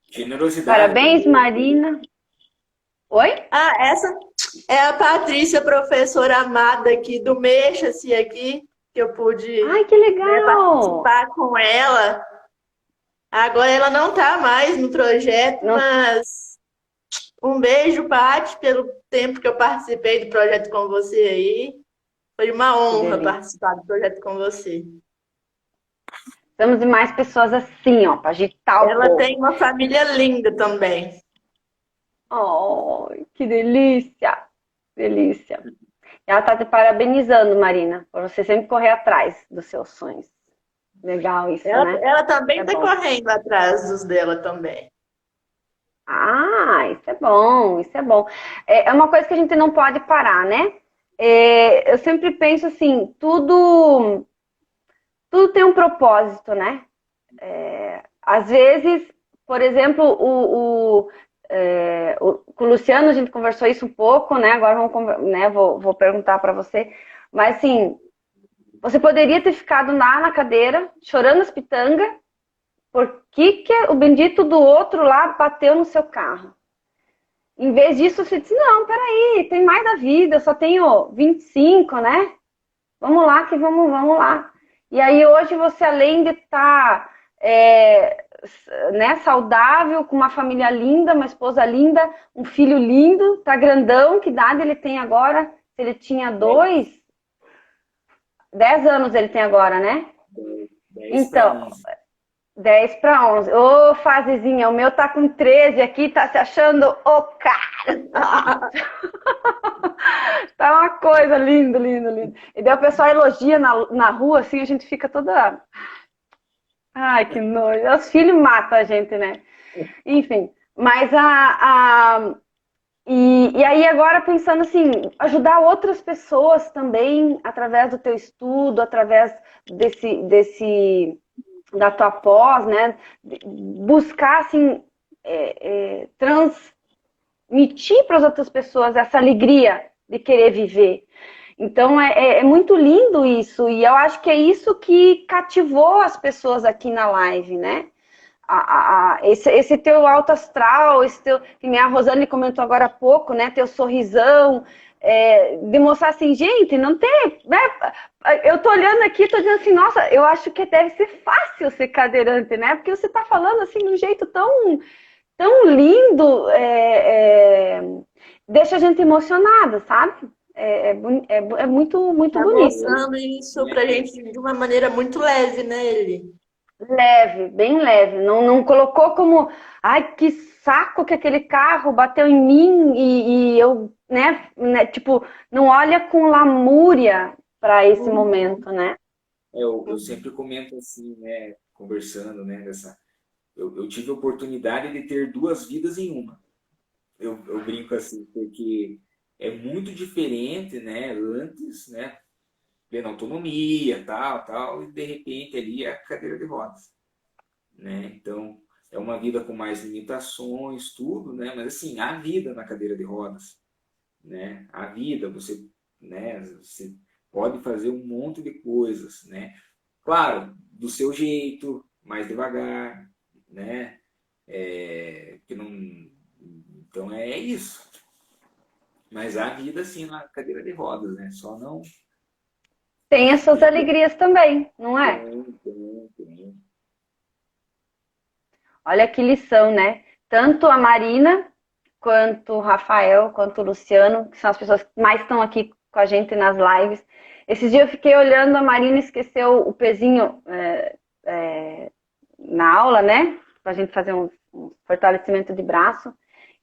S2: Generosidade.
S4: Parabéns, Marina. Oi?
S1: Essa é a Patrícia, professora amada aqui do Mexa-se aqui, que eu pude
S4: que legal.
S1: participar com ela. Agora ela não está mais no projeto, mas um beijo, Paty, pelo tempo que eu participei do projeto com você aí. Foi uma honra participar do projeto com você.
S4: Precisamos de mais pessoas assim, ó, para agitar o povo.
S1: Ela tem uma família linda também.
S4: Oh, que delícia! Delícia. Ela tá te parabenizando, Marina, por você sempre correr atrás dos seus sonhos. Legal isso, né?
S1: Ela também tá correndo atrás dos dela também.
S4: Isso é bom, isso é bom. É uma coisa que a gente não pode parar, né? Eu sempre penso assim, tudo tem um propósito, né? Às vezes, por exemplo, com o Luciano a gente conversou isso um pouco, né? Agora vou perguntar para você. Mas assim, você poderia ter ficado lá na cadeira, chorando as pitangas, por que o bendito do outro lá bateu no seu carro? Em vez disso, você disse, não, peraí, tem mais da vida, eu só tenho 25, né? Vamos lá que vamos lá. E aí hoje você, além de estar né, saudável, com uma família linda, uma esposa linda, um filho lindo, tá grandão, que idade ele tem agora? Se ele tinha 10 anos ele tem agora, né?
S2: 10
S4: então,
S2: para 11.
S4: 10 para 11. Ô, fasezinha, o meu tá com 13 aqui, tá se achando o cara. Tá uma coisa linda, linda, linda. E daí o pessoal elogia na rua, assim, a gente fica toda... Ai, que nojo. Os filhos matam a gente, né? Enfim, mas E aí agora pensando assim, ajudar outras pessoas também, através do teu estudo, através da tua pós, né? Buscar, assim, transmitir para as outras pessoas essa alegria de querer viver. Então é muito lindo isso, e eu acho que é isso que cativou as pessoas aqui na live, né? Esse teu alto astral, esse teu, que nem a Rosane comentou agora há pouco, né? Teu sorrisão, demonstrar assim, gente, não tem, né? Eu tô olhando aqui, tô dizendo assim, nossa, eu acho que deve ser fácil ser cadeirante, né? Porque você tá falando assim de um jeito tão lindo, deixa a gente emocionada, sabe? Muito, muito
S1: Tá
S4: bonito.
S1: mostrando isso pra gente de uma maneira muito leve, né, Eli?
S4: Leve, bem leve. Não colocou como, ai, que saco que aquele carro bateu em mim e eu, né, tipo, não olha com lamúria para esse momento, né?
S2: Eu sempre comento assim, né, conversando, né, eu tive a oportunidade de ter 2 vidas em uma. Eu brinco assim, porque é muito diferente, né, antes, né, plena autonomia, tal, e de repente ali a cadeira de rodas, né? Então, é uma vida com mais limitações, tudo, né? Mas assim, há vida na cadeira de rodas, né? A vida, você pode fazer um monte de coisas, né? Claro, do seu jeito, mais devagar, né? Que não... Então é isso. Mas há vida sim na cadeira de rodas, né? Só não...
S4: Tem as suas alegrias também, não é?
S2: Tem.
S4: Olha que lição, né? Tanto a Marina, quanto o Rafael, quanto o Luciano, que são as pessoas que mais estão aqui com a gente nas lives. Esses dias eu fiquei olhando, a Marina esqueceu o pezinho na aula, né? Pra gente fazer um fortalecimento de braço.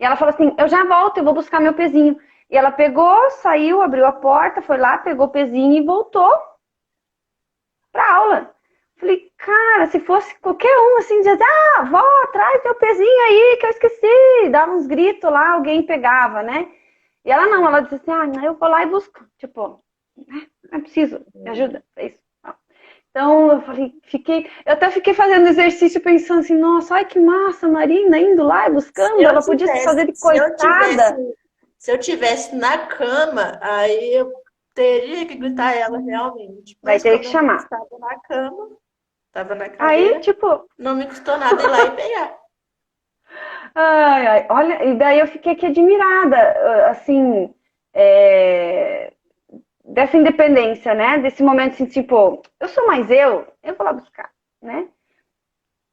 S4: E ela falou assim, eu já volto, eu vou buscar meu pezinho. E ela pegou, saiu, abriu a porta, foi lá, pegou o pezinho e voltou pra aula. Falei, cara, se fosse qualquer um assim, dizia, vó, traz teu pezinho aí que eu esqueci. Dava uns gritos lá, alguém pegava, né? E ela não, ela disse assim, eu vou lá e busco. Tipo, não é preciso, me ajuda, é isso. Então, eu falei, eu até fiquei fazendo exercício pensando assim, nossa, ai que massa, a Marina indo lá e buscando, ela podia se fazer de coitada.
S1: Se eu tivesse na cama, aí eu teria que gritar ela realmente.
S4: Vai ter que chamar.
S1: Estava na cama, estava na cadeira,
S4: aí, tipo,
S1: não me custou nada ir lá e pegar.
S4: Ai, olha, e daí eu fiquei aqui admirada, assim, dessa independência, né? Desse momento assim, tipo, eu sou mais eu vou lá buscar, né?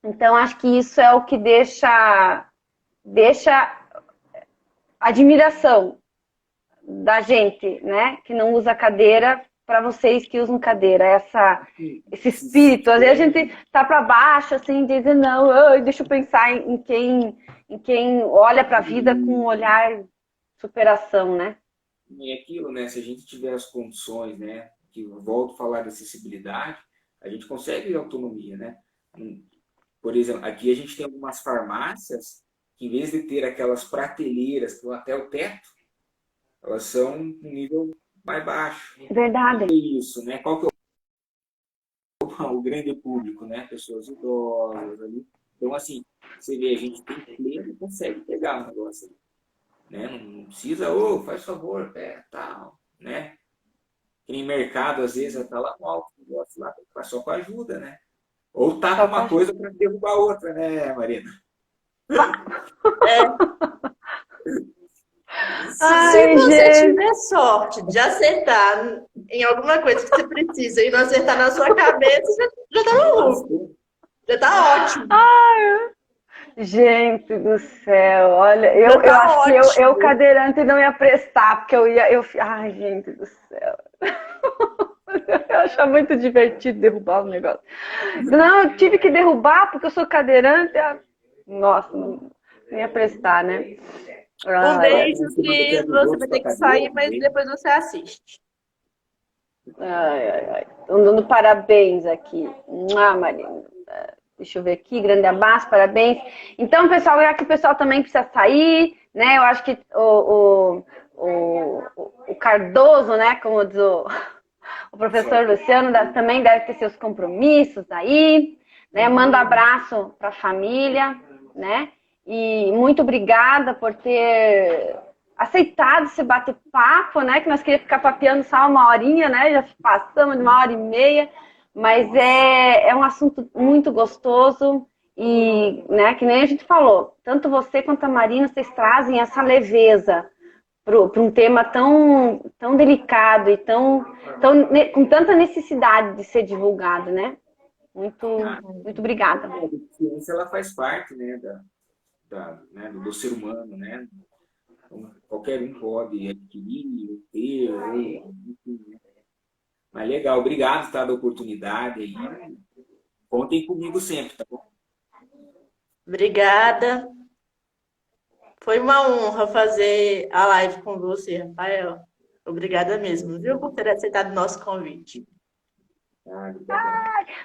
S4: Então, acho que isso é o que deixa admiração da gente, né? Que não usa cadeira, para vocês que usam cadeira, esse espírito. Às vezes a gente tá para baixo, assim, dizendo, não, deixa eu pensar em quem olha para a vida com um olhar de superação, né?
S2: E aquilo, né? Se a gente tiver as condições, né? Que eu volto a falar de acessibilidade, a gente consegue autonomia, né? Por exemplo, aqui a gente tem algumas farmácias que, em vez de ter aquelas prateleiras que vão até o teto, elas são um nível mais baixo.
S4: Verdade.
S2: E isso, né? Qual que é o grande público, né? Pessoas idosas ali. Então, assim, você vê, a gente tem pleno e consegue pegar o negócio ali, né? Não precisa, ô, faz favor, tal, né? Em mercado, às vezes, tá lá no alto o negócio lá, faz só com ajuda, né? Ou tá com uma coisa para derrubar a outra, né, Marina?
S1: Se você tiver sorte de acertar em alguma coisa que você precisa e não acertar na sua cabeça, já tá maluco. Já tá ótimo.
S4: Gente do céu, olha,
S1: Já
S4: eu
S1: tá
S4: acho que eu
S1: ótimo.
S4: cadeirante não ia prestar, porque ai, gente do céu. Eu achava muito divertido derrubar o negócio. Não, eu tive que derrubar porque eu sou cadeirante. Nossa, não ia prestar, né?
S1: Um beijo que você vai
S2: Gosto
S1: ter
S2: pra
S1: que sair,
S2: cadeira
S1: mas
S2: também.
S1: depois você assiste.
S4: Ai. Estão dando parabéns aqui. Marina. Deixa eu ver aqui, grande abraço, parabéns. Então, pessoal, já que o pessoal também precisa sair, né? Eu acho que o Cardoso, né? Como diz o professor Luciano, também deve ter seus compromissos aí, né? Manda abraço para a família, né? E muito obrigada por ter aceitado esse bate-papo, né? Que nós queríamos ficar papeando só uma horinha, né? Já passamos de 1h30. Mas é um assunto muito gostoso e, né, que nem a gente falou, tanto você quanto a Marina, vocês trazem essa leveza para um tema tão delicado e com tanta necessidade de ser divulgado, né? Muito obrigada.
S2: A ciência, ela faz parte, né, né, do ser humano, né? Então, qualquer um pode adquirir, ou ter, ou, enfim, né? Mas legal, obrigado, tá, da oportunidade aí. Contem comigo sempre, tá bom?
S1: Obrigada. Foi uma honra fazer a live com você, Rafael. Obrigada mesmo, viu, por ter aceitado o nosso convite.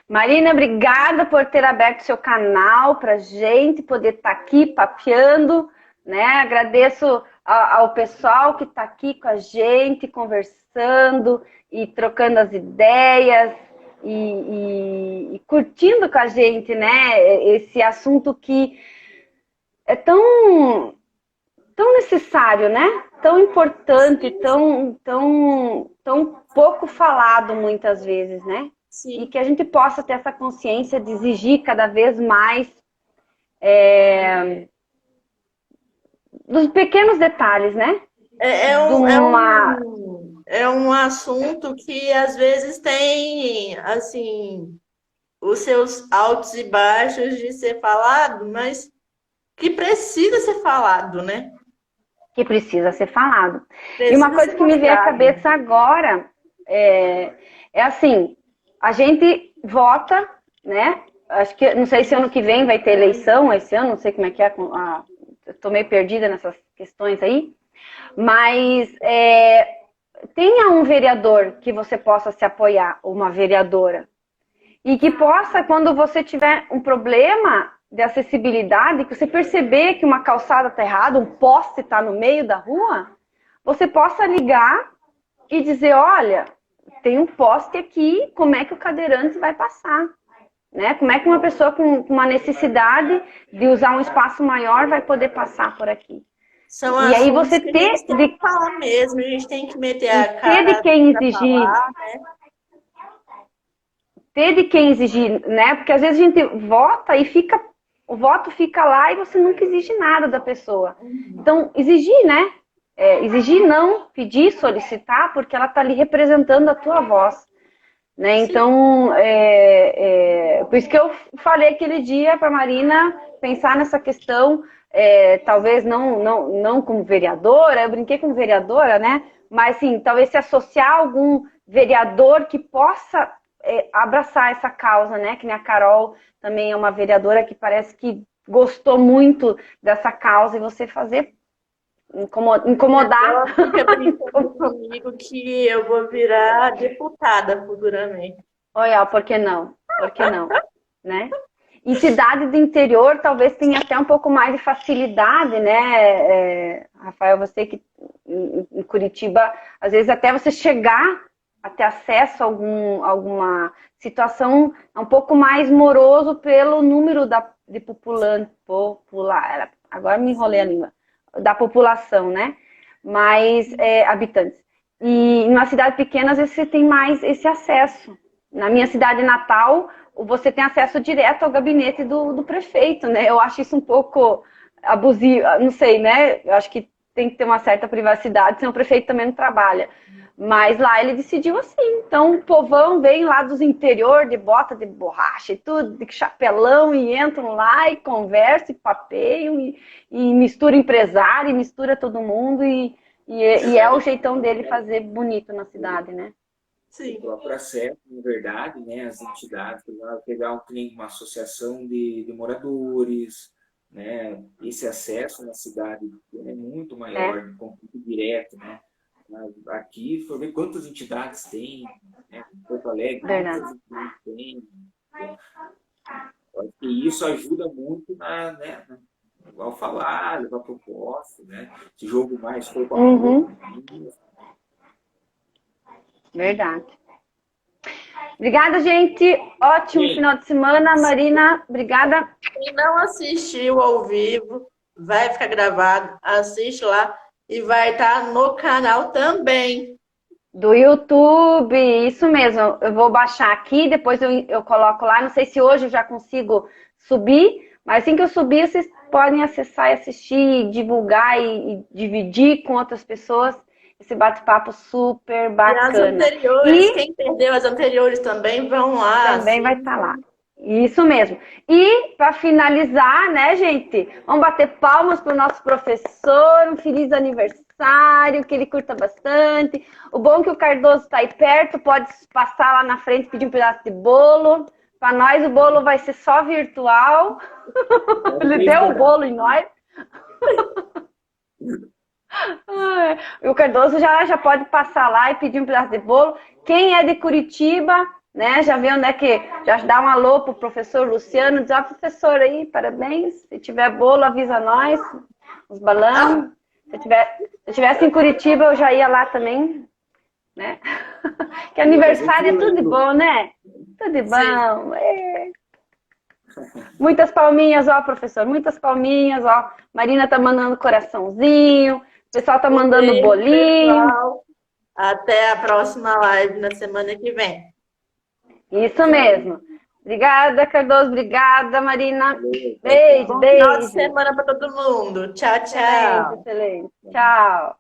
S4: Marina, obrigada por ter aberto seu canal para gente poder estar aqui papeando, né? Agradeço ao pessoal que está aqui com a gente, conversando e trocando as ideias e curtindo com a gente, né? Esse assunto que é tão necessário, né? Tão importante, tão pouco falado muitas vezes, né?
S1: Sim.
S4: E que a gente possa ter essa consciência de exigir cada vez mais dos pequenos detalhes, né?
S1: É um assunto que às vezes tem, assim, os seus altos e baixos de ser falado, mas que precisa ser falado, né?
S4: Que precisa ser falado.
S1: Precisa
S4: e uma coisa que me veio à cabeça agora é assim, a gente vota, né? Acho que, não sei se ano que vem vai ter eleição, esse ano, não sei como é que é, estou meio perdida nessas questões aí, mas tenha um vereador que você possa se apoiar, uma vereadora, e que possa, quando você tiver um problema de acessibilidade, que você perceber que uma calçada está errada, um poste está no meio da rua, você possa ligar e dizer, olha, tem um poste aqui, como é que o cadeirante vai passar? Né? Como é que uma pessoa com uma necessidade de usar um espaço maior vai poder passar por aqui?
S1: São
S4: e aí você
S1: que a gente tem que falar mesmo, a gente tem que meter a cara
S4: ter de quem exigir,
S1: falar, né?
S4: Ter de quem exigir, né? Porque às vezes a gente vota e o voto fica lá e você nunca exige nada da pessoa. Então, exigir, né? Exigir não, pedir, solicitar, porque ela está ali representando a tua voz. Né? Então, por isso que eu falei aquele dia para a Marina pensar nessa questão, talvez não como vereadora, eu brinquei como vereadora, né? Mas sim, talvez se associar a algum vereador que possa abraçar essa causa, né? Que nem a Carol também é uma vereadora que parece que gostou muito dessa causa e você fazer incomodar.
S1: Ela fica brincando comigo que eu vou virar deputada futuramente.
S4: Olha, por que não? Por que não? Né? Em cidade do interior, talvez tenha até um pouco mais de facilidade, né? Rafael, você que em Curitiba, às vezes até você chegar a ter acesso a alguma situação um pouco mais moroso pelo número de popular, agora me enrolei a língua, da população, né? Mais habitantes. E em uma cidade pequena, às vezes você tem mais esse acesso. Na minha cidade natal, você tem acesso direto ao gabinete do prefeito, né? Eu acho isso um pouco abusivo, não sei, né? Eu acho que tem que ter uma certa privacidade, senão o prefeito também não trabalha. Mas lá ele decidiu assim. Então o povão vem lá dos interior, de bota de borracha e tudo, de chapelão, e entram lá e conversam, e papeiam, e mistura empresário, e mistura todo mundo, e é o jeitão dele fazer bonito na cidade, né?
S1: Sim.
S2: O próprio acesso, na verdade, né, as entidades, pegar uma associação de moradores, né, esse acesso na cidade é muito maior, de conflito direto, né? Aqui, foi ver quantas entidades tem, né? Em Porto Alegre,
S4: Verdade.
S2: quantas entidades tem. Acho que isso ajuda muito né, ao falar, levar proposta, né? Esse jogo mais corpo a corpo.
S4: Verdade. Obrigada, gente. Ótimo final de semana. Marina, obrigada.
S1: Quem não assistiu ao vivo, vai ficar gravado, assiste lá e vai estar no canal também.
S4: Do YouTube, isso mesmo. Eu vou baixar aqui, depois eu coloco lá. Não sei se hoje eu já consigo subir, mas assim que eu subir, vocês podem acessar e assistir, divulgar e dividir com outras pessoas esse bate-papo super
S1: E as
S4: bacana.
S1: anteriores, quem perdeu as anteriores também, vão lá.
S4: Também vai estar lá. Isso mesmo. E, para finalizar, né, gente? Vamos bater palmas para o nosso professor. Um feliz aniversário, que ele curta bastante. O bom é que o Cardoso está aí perto, pode passar lá na frente e pedir um pedaço de bolo. Para nós, o bolo vai ser só virtual. Ele deu o bolo em nós. E o Cardoso já pode passar lá e pedir um pedaço de bolo. Quem é de Curitiba, né, já vê onde é que... Já dá um alô pro professor Luciano, diz, professor aí, parabéns. Se tiver bolo, avisa nós, os balão. Se eu tivesse em Curitiba, eu já ia lá também, né? Que aniversário é tudo de bom, né? Tudo de bom. Muitas palminhas, ó, professor, muitas palminhas, ó. Marina tá mandando coraçãozinho, o pessoal tá mandando bolinho.
S1: Pessoal. Até a próxima live na semana que vem.
S4: Isso mesmo. Obrigada, Cardoso. Obrigada, Marina.
S1: Beijo,
S4: Bom
S1: beijo. Final
S4: beijo.
S1: de semana para todo mundo. Tchau, tchau.
S4: Excelente, excelente. Tchau.